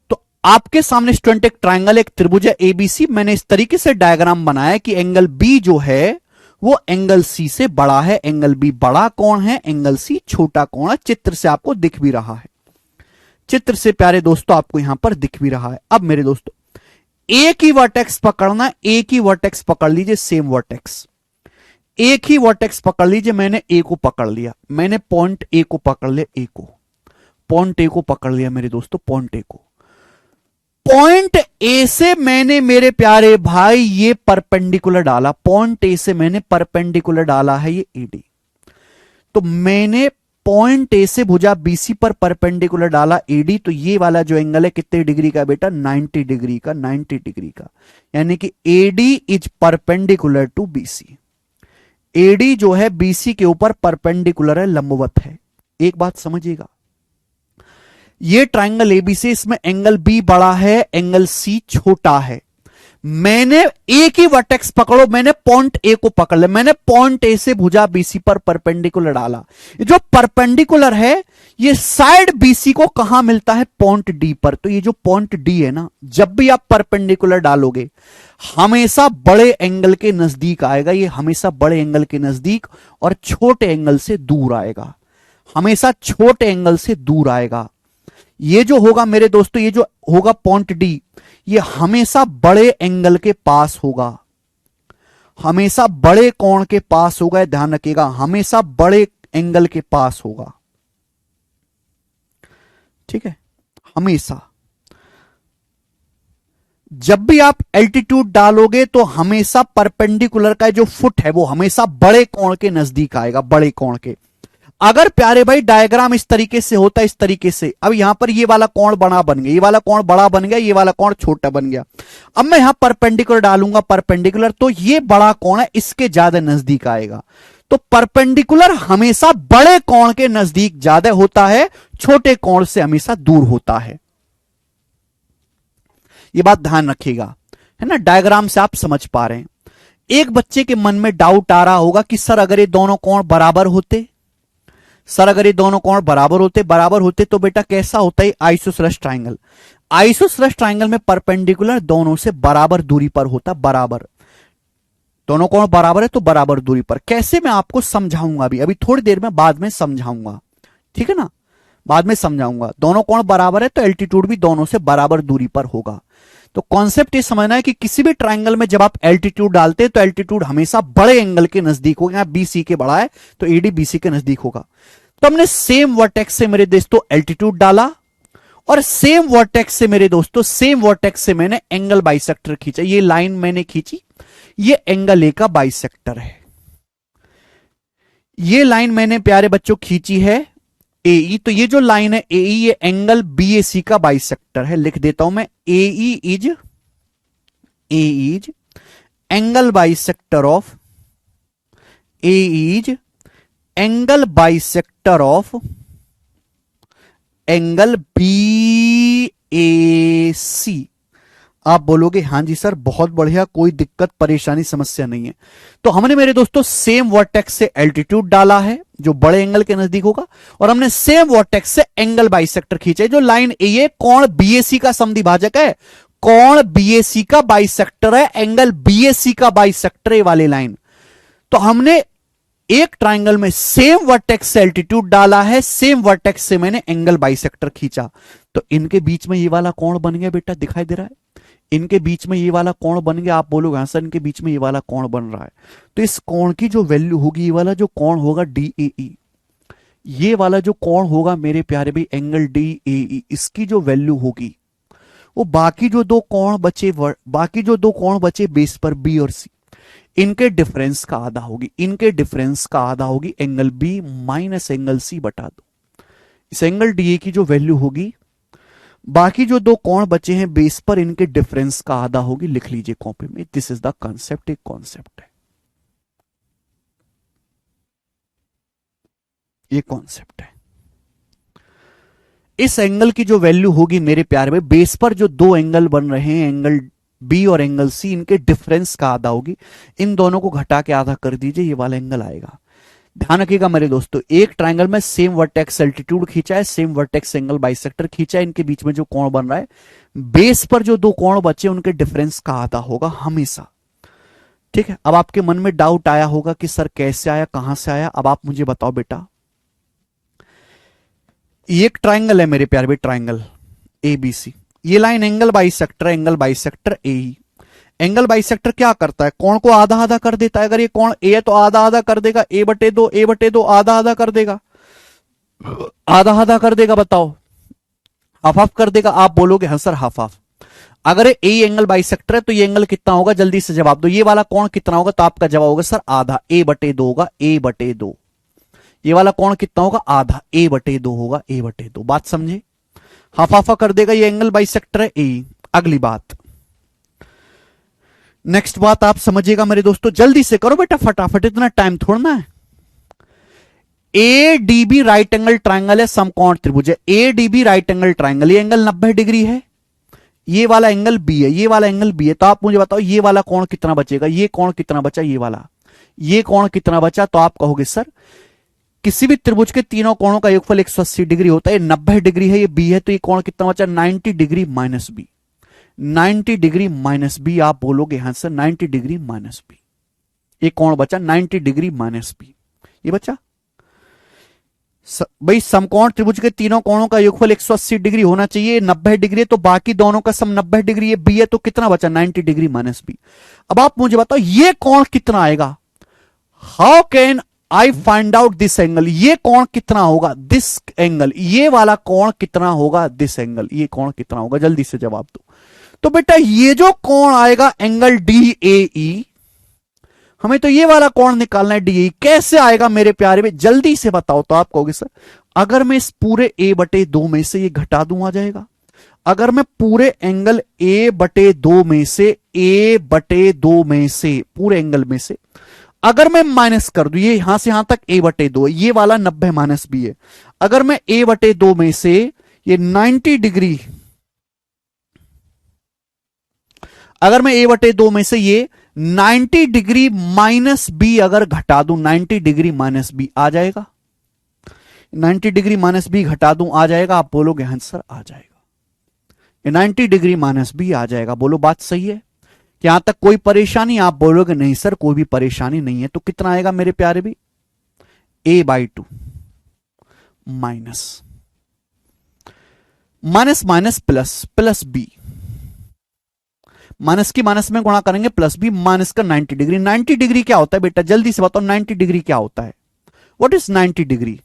तो आपके सामने स्टूडेंट एक ट्राइंगल, एक त्रिभुज है एबीसी। मैंने इस तरीके से डायग्राम बनाया कि एंगल बी जो है वो एंगल सी से बड़ा है। एंगल बी बड़ा कौन है, एंगल सी छोटा कौन है, चित्र से आपको दिख भी रहा है, चित्र से प्यारे दोस्तों आपको यहां पर दिख भी रहा है। अब मेरे दोस्तों एक ही वर्टेक्स पकड़ना, एक ही वर्टेक्स पकड़ लीजिए, सेम वर्टेक्स, एक ही वर्टेक्स पकड़ लीजिए। मैंने ए को पकड़ लिया, मैंने पॉइंट ए को पकड़ लिया, ए को, पॉइंट ए को पकड़ लिया मेरे दोस्तों, पॉइंट ए को। पॉइंट ए से मैंने मेरे प्यारे भाई ये परपेंडिकुलर डाला, पॉइंट ए से मैंने परपेंडिकुलर डाला है ये एडी। तो मैंने पॉइंट ए से भुजा बीसी पर परपेंडिकुलर डाला एडी, तो ये वाला जो एंगल है कितने डिग्री का बेटा, 90 डिग्री का, 90 डिग्री का। यानी कि AD is perpendicular to BC. AD जो है बीसी के ऊपर परपेंडिकुलर है, लंबवत है। एक बात समझिएगा, ये ट्राइंगल एबीसी, इसमें एंगल बी बड़ा है, एंगल सी छोटा है। मैंने एक ही वर्टेक्स पकड़ो, मैंने पॉइंट ए को पकड़ लिया, मैंने पॉइंट ए से भुजा बीसी पर परपेंडिकुलर डाला। जो परपेंडिकुलर है ये साइड बीसी को कहां मिलता है, पॉइंट डी पर। तो ये जो पॉइंट डी है ना, जब भी आप परपेंडिकुलर डालोगे हमेशा बड़े एंगल के नजदीक आएगा, ये हमेशा बड़े एंगल के नजदीक और छोटे एंगल से दूर आएगा, हमेशा छोटे एंगल से दूर आएगा। ये जो होगा मेरे दोस्तों, ये जो होगा पॉइंट डी, ये हमेशा बड़े एंगल के पास होगा, हमेशा बड़े कोण के पास होगा। ध्यान रखिएगा, हमेशा बड़े एंगल के पास होगा, ठीक है। हमेशा जब भी आप एल्टीट्यूड डालोगे तो हमेशा परपेंडिकुलर का जो फुट है वो हमेशा बड़े कोण के नजदीक आएगा, बड़े कोण के। अगर प्यारे भाई डायग्राम इस तरीके से होता है, इस तरीके से, अब यहां पर ये वाला कोण बड़ा बन गया, ये वाला कोण बड़ा बन गया, ये वाला कोण छोटा बन गया। अब मैं यहां परपेंडिकुलर डालूंगा, परपेंडिकुलर, तो ये बड़ा कोण है इसके ज्यादा नजदीक आएगा। तो परपेंडिकुलर हमेशा बड़े कोण के नजदीक ज्यादा होता है, छोटे कोण से हमेशा दूर होता है। ये बात ध्यान रखिएगा, है ना। डायग्राम से आप समझ पा रहे हैं। एक बच्चे के मन में डाउट आ रहा होगा कि सर अगर ये दोनों कोण बराबर होते, सर अगर ये दोनों कोण बराबर होते तो बेटा कैसा होता है आइसोसेलेस ट्राइंगल। आइसोसेलेस ट्राइंगल में परपेंडिकुलर दोनों से बराबर दूरी पर होता, बराबर, दोनों कोण बराबर है तो बराबर दूरी पर। कैसे मैं आपको समझाऊंगा, अभी थोड़ी देर में, बाद में समझाऊंगा, ठीक है ना, बाद में समझाऊंगा। दोनों कोण बराबर है तो एल्टीट्यूड भी दोनों से बराबर दूरी पर होगा। तो कॉन्सेप्ट ये समझना है कि किसी भी ट्राइंगल में जब आप एल्टीट्यूड डालते हैं तो एल्टीट्यूड हमेशा बड़े एंगल के नजदीक होगा। यहां बीसी के बड़ा है तो एडी बीसी के नजदीक होगा। तो हमने सेम वर्टेक्स से मेरे दोस्तों एल्टीट्यूड डाला और सेम वर्टेक्स से मेरे दोस्तों सेम वर्टेक्स से मैंने एंगल बाइसेक्टर खींचा। ये लाइन मैंने खींची, ये एंगल ए का बाइसेक्टर है। ये लाइन मैंने प्यारे बच्चों खींची है एई, तो ये जो लाइन है एई ये एंगल बीएसी का बाइसेक्टर है। लिख देता हूं मैं A E is angle bisector of angle bisector of angle B A C. आप बोलोगे हां जी सर बहुत बढ़िया, कोई दिक्कत परेशानी समस्या नहीं है। तो हमने मेरे दोस्तों सेम वर्टेक्स से एल्टीट्यूड डाला है जो बड़े एंगल के नजदीक होगा, और हमने सेम वर्टेक्स से एंगल बाइसेक्टर खींचा है। जो लाइन ए है कोण बीएसी का समद्विभाजक है, कोण बीएसी का बाइसेक्टर है, एंगल बीएसी का बाइसेक्टर है वाली लाइन। तो हमने एक ट्राइंगल में सेम वर्टेक्स से एल्टीट्यूड डाला है, सेम वर्टेक्स से मैंने एंगल बाइसेक्टर खींचा, तो इनके बीच में ये वाला कोण बन गया बेटा, दिखाई दे रहा है? इनके बीच में ये वाला कोण बन गया। आप बोलोगे हां सर इनके बीच में ये वाला कोण बन रहा है, तो इस कोण की जो वैल्यू होगी, ये वाला जो कोण होगा DAE, ये वाला जो कोण होगा मेरे प्यारे भाई एंगल DAE, इसकी जो वैल्यू होगी वो बाकी जो दो कोण बचे बेस पर बी और सी, इनके डिफरेंस का आधा होगी। इनके डिफरेंस का आधा होगी angle B minus angle C बटा दो। इस एंगल DA की जो वैल्यू होगी, बाकी जो दो कोण बचे हैं बेस पर, इनके डिफरेंस का आधा होगी। लिख लीजिए कॉपी में, दिस इज द कॉन्सेप्ट। एक कॉन्सेप्ट है ये, कॉन्सेप्ट है। इस एंगल की जो वैल्यू होगी मेरे प्यारे में, बेस पर जो दो एंगल बन रहे हैं एंगल बी और एंगल सी, इनके डिफरेंस का आधा होगी। इन दोनों को घटा के आधा कर दीजिए, ये वाला एंगल आएगा। ध्यान रखिएगा मेरे दोस्तों, एक ट्रायंगल में सेम वर्टेक्स एल्टीट्यूड खींचा है, सेम वर्टेक्स एंगल बाइसेक्टर खींचा है, इनके बीच में जो कोण बन रहा है, बेस पर जो दो कोण बचे उनके डिफरेंस का आधा होगा हमेशा। ठीक है, अब आपके मन में डाउट आया होगा कि सर कैसे आया, कहां से आया? अब आप मुझे बताओ बेटा, ये एक ट्राइंगल है मेरे प्यारे, ट्राइंगल ABC, ये लाइन एंगल बाइसेक्टर ए। एंगल बाइसेक्टर क्या करता है? कोण को आधा आधा कर देता है। अगर ये कोण ए है तो आधा आधा कर देगा, A/2 आधा आधा कर देगा, आधा आधा कर देगा। बताओ, हाफ हाफ कर देगा? आप बोलोगे हाँ सर हाफ हाफ। अगर ए एंगल बाइसेक्टर है तो ये एंगल कितना होगा, जल्दी से जवाब दो। ये वाला कोण कितना होगा? तो आपका जवाब होगा सर आधा, A/2 होगा, A/2। ये वाला कोण कितना होगा? आधा, A/2 होगा, A/2। बात समझे? हाफ हाफ कर देगा, ये एंगल बाइसेक्टर है ए। अगली बात, नेक्स्ट बात आप समझिएगा मेरे दोस्तों, जल्दी से करो बेटा फटाफट, इतना टाइम थोड़ना है। ADB राइट एंगल ट्राइंगल है, समकोण त्रिभुज है। ADB राइट एंगल ट्राइंगल, ये एंगल 90 डिग्री है, ये वाला एंगल बी है, ये वाला एंगल बी है। तो आप मुझे बताओ ये वाला कोण कितना बचेगा, ये कोण कितना बचा, ये वाला, ये कोण कितना बचा? तो आप कहोगे सर किसी भी त्रिभुज के तीनों कोणों का योगफल 180 डिग्री होता है, 90 डिग्री है, ये बी है, तो ये कोण कितना बचा? 90 degree minus B, 90 degree minus B. आप बोलोगे हाँ सर 90 डिग्री माइनस बी, ये कौन बचा? 90 डिग्री माइनस बी, ये बचा भाई। समकोण त्रिभुज के तीनों कोणों का योगफल 180 डिग्री होना चाहिए, 90 डिग्री, तो बाकी दोनों का सम 90 डिग्री, ये बी है, तो कितना बचा? 90 डिग्री माइनस बी। अब आप मुझे बताओ ये कोण कितना आएगा? How can I find out this angle? ये कोण कितना होगा? दिस एंगल, ये वाला कोण कितना होगा? दिस एंगल, ये कोण कितना होगा? जल्दी से जवाब दो। तो बेटा ये जो कोण आएगा एंगल DAE, हमें तो ये वाला कोण निकालना है DAE। कैसे आएगा मेरे प्यारे में, जल्दी से बताओ। तो आप कहोगे सर अगर मैं इस पूरे A/2 में से ये घटा दूं आ जाएगा। अगर मैं पूरे एंगल A/2 में से पूरे एंगल में से अगर मैं माइनस कर दूं, ये यहां से यहां तक A/2 है, ये वाला 90 माइनस बी है। अगर मैं A/2 में से ये 90 डिग्री, अगर मैं A/2 में से ये 90 डिग्री माइनस बी अगर घटा दूं, 90 डिग्री माइनस बी आ जाएगा, 90 डिग्री माइनस बी घटा दूं आ जाएगा। आप बोलोगे हाँ सर आ जाएगा, ये 90 डिग्री माइनस बी आ जाएगा। बोलो बात सही है? यहां तक कोई परेशानी? आप बोलोगे नहीं सर कोई भी परेशानी नहीं है। तो कितना आएगा मेरे प्यारे भी? A/2 minus minus minus plus, plus B, minus की माइनस में गुणा करेंगे, प्लस बी, माइनस का 90 डिग्री। 90 डिग्री क्या होता है बेटा, जल्दी से बताओ 90 डिग्री क्या होता है? What is 90 degree?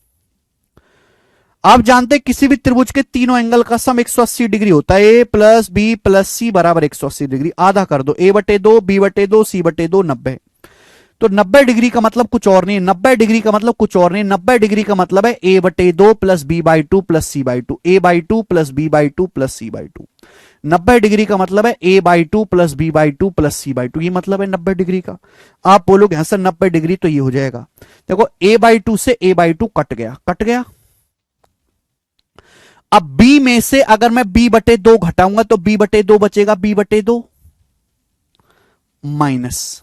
आप जानते हैं किसी भी त्रिभुज के तीनों एंगल का सम 180 डिग्री होता है। ए प्लस बी प्लस सी बराबर 180 डिग्री। आधा कर दो, ए बटे दो, बी बटे दो, सी बटे दो, 90। तो 90 डिग्री का मतलब कुछ और नहीं, 90 डिग्री का मतलब कुछ और नहीं, 90 डिग्री का मतलब है ए बटे दो plus B by two plus C by two, A by two plus B by two plus C by two. 90 degree का मतलब है A by two plus B by two plus C by two, ये मतलब है 90 degree का। आप बोलोगे हाँ सर 90 डिग्री तो ये हो जाएगा। देखो ए बाई टू से ए बाई टू कट गया, कट गया। अब बी में से अगर मैं बी बटे दो घटाऊंगा तो बी बटे दो बचेगा, बी बटे दो माइनस,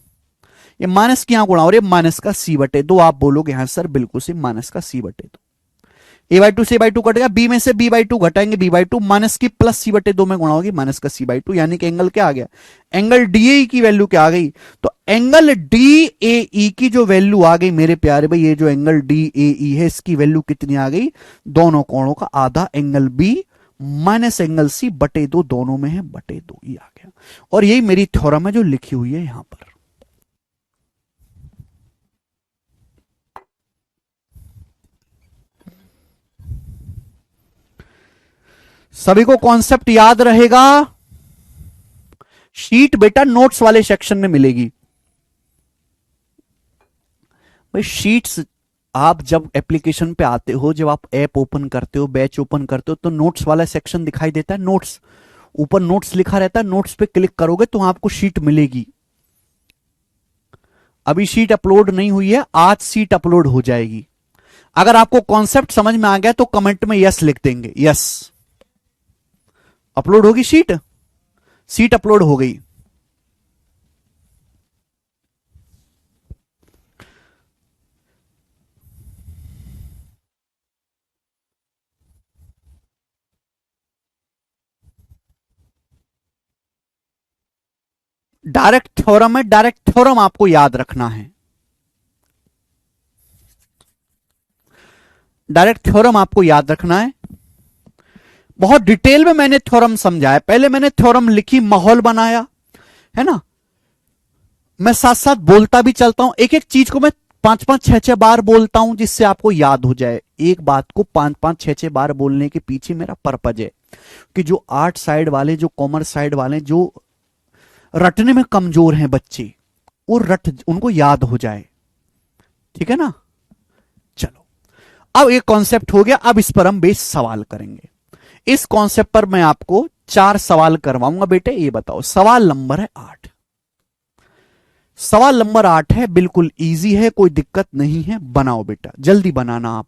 ये माइनस की यहां गुणा और ये माइनस का सी बटे दो। आप बोलोगे हाँ सर बिल्कुल से माइनस का सी बटे दो। ए बाई टू से बाई टू कटेगा, बी में से बी बाई टू घटाएंगे, बी बाई टू माइनस की प्लस सी बटे दो में गुणा होगी माइनस का सी बाई टू, यानी कि एंगल क्या आ गया, एंगल डी की वैल्यू क्या आ गई। तो एंगल डी ए की जो वैल्यू आ गई मेरे प्यारे भाई, ये जो एंगल डी ए है इसकी वैल्यू कितनी आ गई, दोनों कोणों का आधा, angle B minus angle C बटे दो, दोनों में है बटे दो, ये आ गया। और यही मेरी थ्योरम है जो लिखी हुई है यहां पर। सभी को कॉन्सेप्ट याद रहेगा। शीट बेटा नोट्स वाले सेक्शन में मिलेगी भाई। शीट्स आप जब एप्लीकेशन पे आते हो, जब आप ऐप ओपन करते हो, बैच ओपन करते हो, तो नोट्स वाला सेक्शन दिखाई देता है। नोट्स ऊपर नोट्स लिखा रहता है, नोट्स पे क्लिक करोगे तो आपको शीट मिलेगी। अभी शीट अपलोड नहीं हुई है, आज शीट अपलोड हो जाएगी। अगर आपको कॉन्सेप्ट समझ में आ गया तो कमेंट में यस लिख देंगे, यस। अपलोड होगी शीट, सीट अपलोड हो गई। डायरेक्ट थ्योरम है, डायरेक्ट थ्योरम आपको याद रखना है। डायरेक्ट थ्योरम आपको याद रखना है। बहुत डिटेल में मैंने थ्योरम समझाया, पहले मैंने थ्योरम लिखी, माहौल बनाया, है ना। मैं साथ साथ बोलता भी चलता हूं, एक एक चीज को मैं पांच पांच छह छह बार बोलता हूं जिससे आपको याद हो जाए। एक बात को पांच पांच छह छह बार बोलने के पीछे मेरा पर्पज है कि जो आर्ट साइड वाले, जो कॉमर्स साइड वाले, जो रटने में कमजोर हैं बच्चे, वो रट, उनको याद हो जाए। ठीक है ना। चलो, अब एक कॉन्सेप्ट हो गया, अब इस पर हम बेस सवाल करेंगे। इस कॉन्सेप्ट पर मैं आपको 4 सवाल करवाऊंगा बेटे। ये बताओ, सवाल नंबर है 8। सवाल नंबर 8 है, बिल्कुल इजी है, कोई दिक्कत नहीं है। बनाओ बेटा, जल्दी बनाना आप।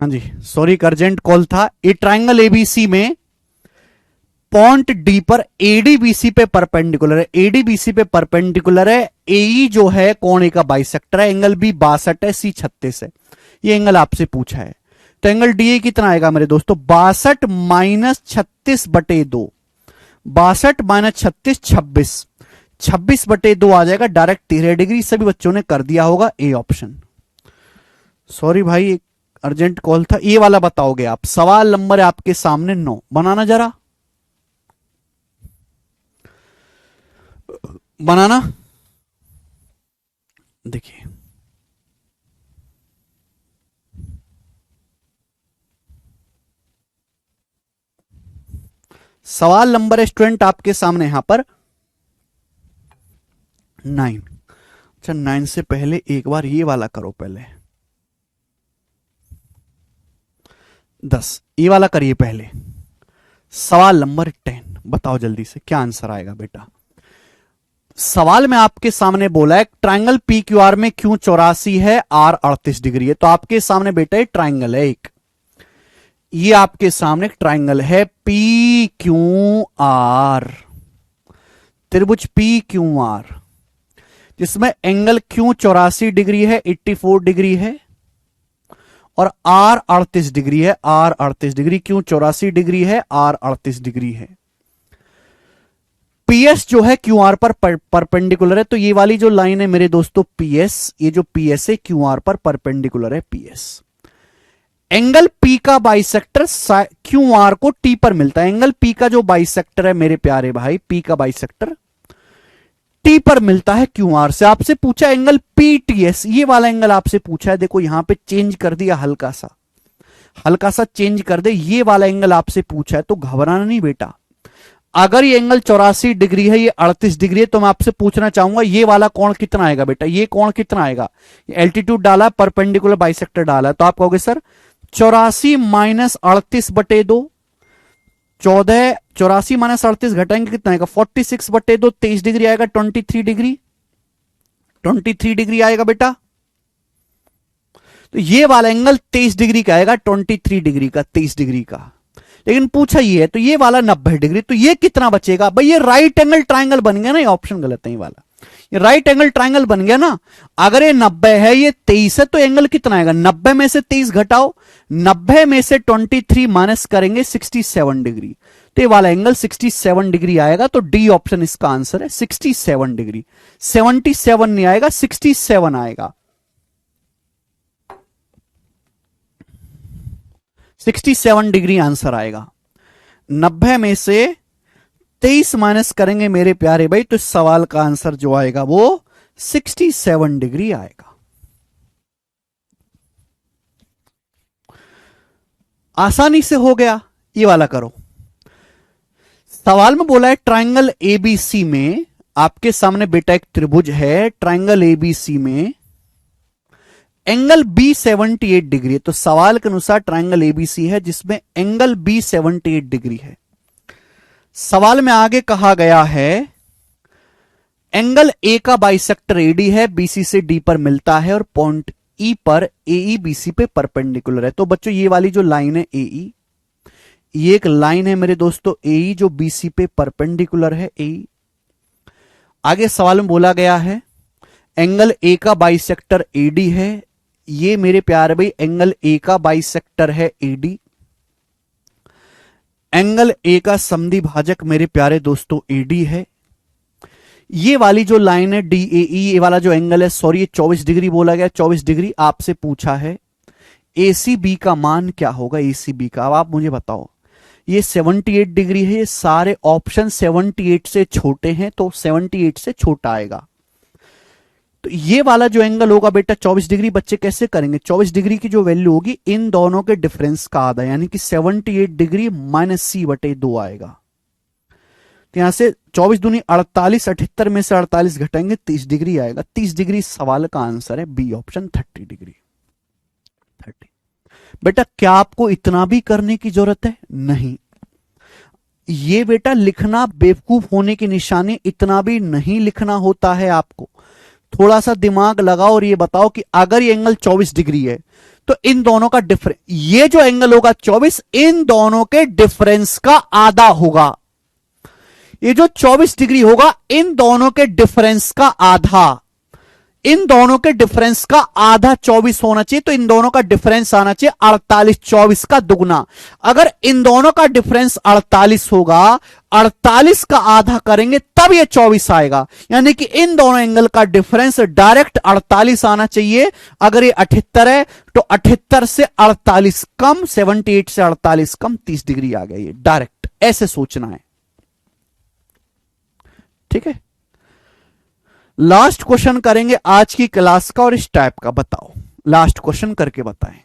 हाँ जी, सॉरी, एक अर्जेंट कॉल था। ये ट्राइंगल एबीसी में पॉइंट डी पर एडीबीसी पे परपेंडिकुलर है, एडीबीसी पे परपेंडिकुलर है। एई जो है कोण ए का बाइसेक्टर है, एंगल बी 62 है, सी 36 है। ये एंगल आपसे पूछा है। तो एंगल डी कितना आएगा मेरे दोस्तों? 62 माइनस 36/2, 62 माइनस 36 26, 26/2 आ जाएगा, डायरेक्ट 13 डिग्री। सभी बच्चों ने कर दिया होगा ए ऑप्शन। सॉरी भाई, एक अर्जेंट कॉल था। ये वाला बताओगे आप। सवाल नंबर है आपके सामने 9, बनाना जरा, बनाना। देखिए, सवाल नंबर है स्टूडेंट आपके सामने यहां पर 9। अच्छा, 9 से पहले एक बार ये वाला करो, पहले 10 ये वाला करिए पहले। सवाल नंबर 10 बताओ जल्दी से क्या आंसर आएगा बेटा। सवाल में आपके सामने बोला है ट्राइंगल पी क्यू आर में क्यू 84 है, आर 38 डिग्री है। तो आपके सामने बेटा ये ट्राइंगल है एक, ये आपके सामने ट्राइंगल है पी क्यू आर, त्रिभुज पी क्यू आर, जिसमें एंगल क्यू 84 डिग्री है, 84 डिग्री है, और आर 38 डिग्री है, आर 38 डिग्री, क्यू 84 डिग्री है, आर 38 डिग्री है। पीएस जो है क्यू आर पर परपेंडिकुलर है। तो ये वाली जो लाइन है मेरे दोस्तों पीएस, ये जो पीएस है क्यू आर पर परपेंडिकुलर है पीएस। एंगल पी का बाइसेक्टर क्यू आर को टी पर मिलता है। एंगल पी का जो बाइसेक्टर है मेरे प्यारे भाई, पी का बाइसेक्टर टी पर मिलता है क्यू आर से। आपसे पूछा एंगल पीटीएस, ये वाला एंगल आपसे पूछा है। देखो यहां पे चेंज कर दिया, हल्का सा चेंज कर दे। ये वाला एंगल आपसे पूछा है, तो घबराना नहीं बेटा। अगर ये एंगल 84 डिग्री है, ये 38 डिग्री है, तो मैं आपसे पूछना चाहूंगा ये वाला कोण कितना आएगा बेटा? ये कोण कितना आएगा? एल्टीट्यूड डाला, परपेंडिकुलर बाइसेक्टर डाला, तो आप कहोगे सर 84 माइनस 38/2, 14, 84 माइनस 38 घटाएंगे कितना आएगा? 46/2, 23 डिग्री आएगा, 23 डिग्री, 23 डिग्री आएगा बेटा। तो ये वाला एंगल 23 डिग्री का आएगा, 23 डिग्री का, 23 डिग्री का। लेकिन पूछा ये है तो ये वाला 90 डिग्री, तो ये कितना बचेगा भाई? ये राइट एंगल ट्राइंगल बन गया ना, ये ऑप्शन गलत है ये वाला। ये राइट एंगल ट्राइंगल बन गया ना। अगर ये 90 है, ये 23 है, तो एंगल कितना आएगा? 90 में से 23 घटाओ, 90 में से 23 माइनस करेंगे 67 डिग्री, तो ये वाला एंगल 67 डिग्री आएगा। तो डी ऑप्शन इसका आंसर है, 67 डिग्री। 77 नहीं आएगा, 67 आएगा। 67 डिग्री आंसर आएगा। 90 में से 23 माइनस करेंगे मेरे प्यारे भाई, तो इस सवाल का आंसर जो आएगा वो 67 डिग्री आएगा। आसानी से हो गया। ये वाला करो। सवाल में बोला है ट्राइंगल एबीसी में, आपके सामने बेटा एक त्रिभुज है, ट्राइंगल एबीसी में एंगल बी 78 डिग्री है। तो सवाल के अनुसार ट्राइंगल एबीसी है जिसमें एंगल बी 78 डिग्री है। सवाल में आगे कहा गया है एंगल ए का बाइसेक्टर एडी है, बीसी से डी पर मिलता है, और पॉइंट ई पर एई बीसी पे परपेंडिकुलर है। तो बच्चों ये वाली जो लाइन है एई, ये एक लाइन है मेरे दोस्तों एई जो बीसी पे परपेंडिकुलर है एई। आगे सवाल में बोला गया है एंगल ए का बाइसेक्टर एडी है, ये मेरे प्यारे भाई एंगल ए का बाइसेक्टर है एडी। एंगल ए का समद्वि भाजक मेरे प्यारे दोस्तों एडी है। ये वाली जो लाइन है डीएई, ये वाला जो एंगल है, सॉरी ये 24 डिग्री बोला गया, 24 डिग्री आपसे पूछा है एसीबी का मान क्या होगा? एसीबी का अब आप मुझे बताओ। ये 78 डिग्री है, ये सारे ऑप्शन 78 से छोटे हैं, तो 78 से छोटा आएगा। तो ये वाला जो एंगल होगा बेटा 24 डिग्री, बच्चे कैसे करेंगे? 24 डिग्री की जो वैल्यू होगी इन दोनों के डिफरेंस का आधा, यानी कि 78 डिग्री माइनस C/2 आएगा। तो यहां से 24 दूनी 48, 78 में से 48 घटाएंगे 30 डिग्री आएगा। 30 डिग्री सवाल का आंसर है बी ऑप्शन, 30 डिग्री। 30 बेटा क्या आपको इतना भी करने की जरूरत है? नहीं। ये बेटा लिखना बेवकूफ होने की निशानी, इतना भी नहीं लिखना होता है आपको। थोड़ा सा दिमाग लगाओ और ये बताओ कि अगर ये एंगल 24 डिग्री है तो इन दोनों का डिफरेंस, ये जो एंगल होगा 24, इन दोनों के डिफरेंस का आधा होगा। ये जो 24 डिग्री होगा इन दोनों के डिफरेंस का आधा, इन दोनों के डिफरेंस का आधा 24 होना चाहिए, तो इन दोनों का डिफरेंस आना चाहिए 48, 24 का दुगना। अगर इन दोनों का डिफरेंस 48 होगा, 48 का आधा करेंगे तब ये 24 आएगा, यानी कि इन दोनों एंगल का डिफरेंस डायरेक्ट 48 आना चाहिए। अगर ये 78 है तो 78 से 48 कम, 78 से 48 कम 30 डिग्री आ गई, डायरेक्ट ऐसे सोचना है। ठीक है, लास्ट क्वेश्चन करेंगे आज की क्लास का और इस टाइप का। बताओ, लास्ट क्वेश्चन करके बताएं।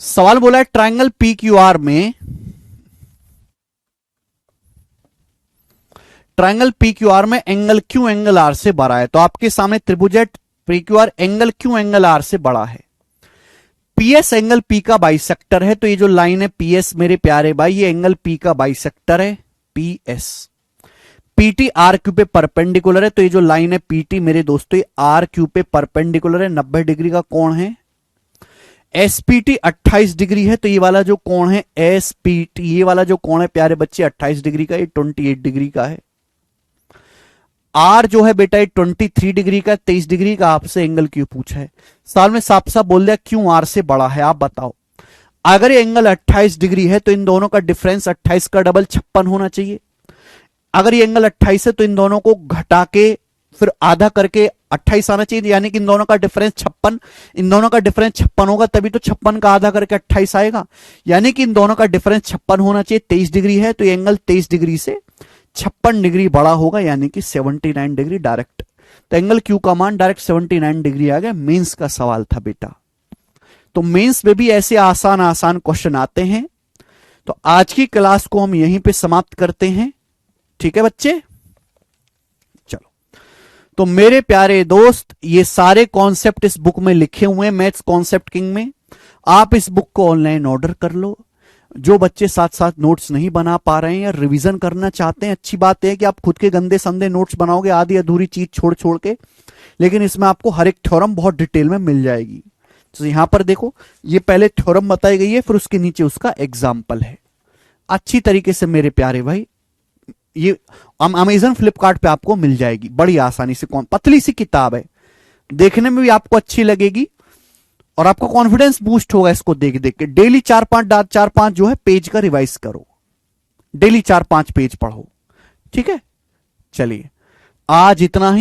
सवाल बोला है ट्रायंगल पी क्यू आर में, ट्रायंगल पी क्यू आर में एंगल क्यू एंगल आर से बड़ा है। तो आपके सामने त्रिभुज P Q R, angle Q angle R से बड़ा है। पीएस एंगल पी का बाइसेक्टर है, तो ये जो लाइन है पीएस मेरे प्यारे भाई, ये एंगल पी का बाइसेक्टर है पीएस। पीटी आर क्यू पे परपेंडिकुलर है, तो ये जो लाइन है पीटी मेरे दोस्तों, ये आर क्यू पे परपेंडिकुलर है, 90 डिग्री का कोण है। एसपीटी 28 डिग्री है, तो ये वाला जो कोण है एसपीटी, ये वाला जो कोण है प्यारे बच्चे 28 डिग्री का, ये 28 डिग्री का है। आर जो है बेटा ये 23 डिग्री का, 23 डिग्री का आपसे एंगल क्यों पूछा है। साल में साफ साफ बोल दिया क्यों आर से बड़ा है। आप बताओ, अगर ये एंगल 28 डिग्री है तो इन दोनों का डिफरेंस 28 का डबल 56 होना चाहिए। अगर ये एंगल 28 है तो इन दोनों को घटा के फिर आधा करके 28 आना चाहिए, यानी कि इन दोनों का डिफरेंस 56, इन दोनों का डिफरेंस 56 होगा तभी तो 56 का आधा करके 28 आएगा, यानी कि इन दोनों का डिफरेंस 56 होना चाहिए। 23 डिग्री है तो ये एंगल 23 डिग्री से 56 डिग्री बड़ा होगा, यानी कि 79 डिग्री डायरेक्ट। तो एंगल क्यू का मान डायरेक्ट 79 डिग्री आ गया। मेंस का सवाल था बेटा, तो मेंस में भी ऐसे आसान आसान क्वेश्चन आते हैं। तो आज की क्लास को हम यहीं पे समाप्त करते हैं। ठीक है बच्चे, चलो। तो मेरे प्यारे दोस्त, ये सारे कॉन्सेप्ट इस बुक में लिखे हुए हैं, मैथ्स कॉन्सेप्ट किंग में। आप इस बुक को ऑनलाइन ऑर्डर कर लो। जो बच्चे साथ साथ नोट्स नहीं बना पा रहे हैं या रिवीजन करना चाहते हैं, अच्छी बात है कि आप खुद के गंदे संदे नोट्स बनाओगे आधी अधूरी चीज छोड़ छोड़ के, लेकिन इसमें आपको हर एक थ्योरम बहुत डिटेल में मिल जाएगी। तो यहां पर देखो, ये पहले थ्योरम बताई गई है, फिर उसके नीचे उसका एग्जाम्पल है। अच्छी तरीके से मेरे प्यारे भाई, ये अमेजन फ्लिपकार्ट पे आपको मिल जाएगी बड़ी आसानी से। पतली सी किताब है, देखने में भी आपको अच्छी लगेगी और आपका कॉन्फिडेंस बूस्ट होगा इसको देख देख के। डेली 4-5 जो है पेज का रिवाइज करो, डेली 4-5 पेज पढ़ो। ठीक है, चलिए आज इतना ही।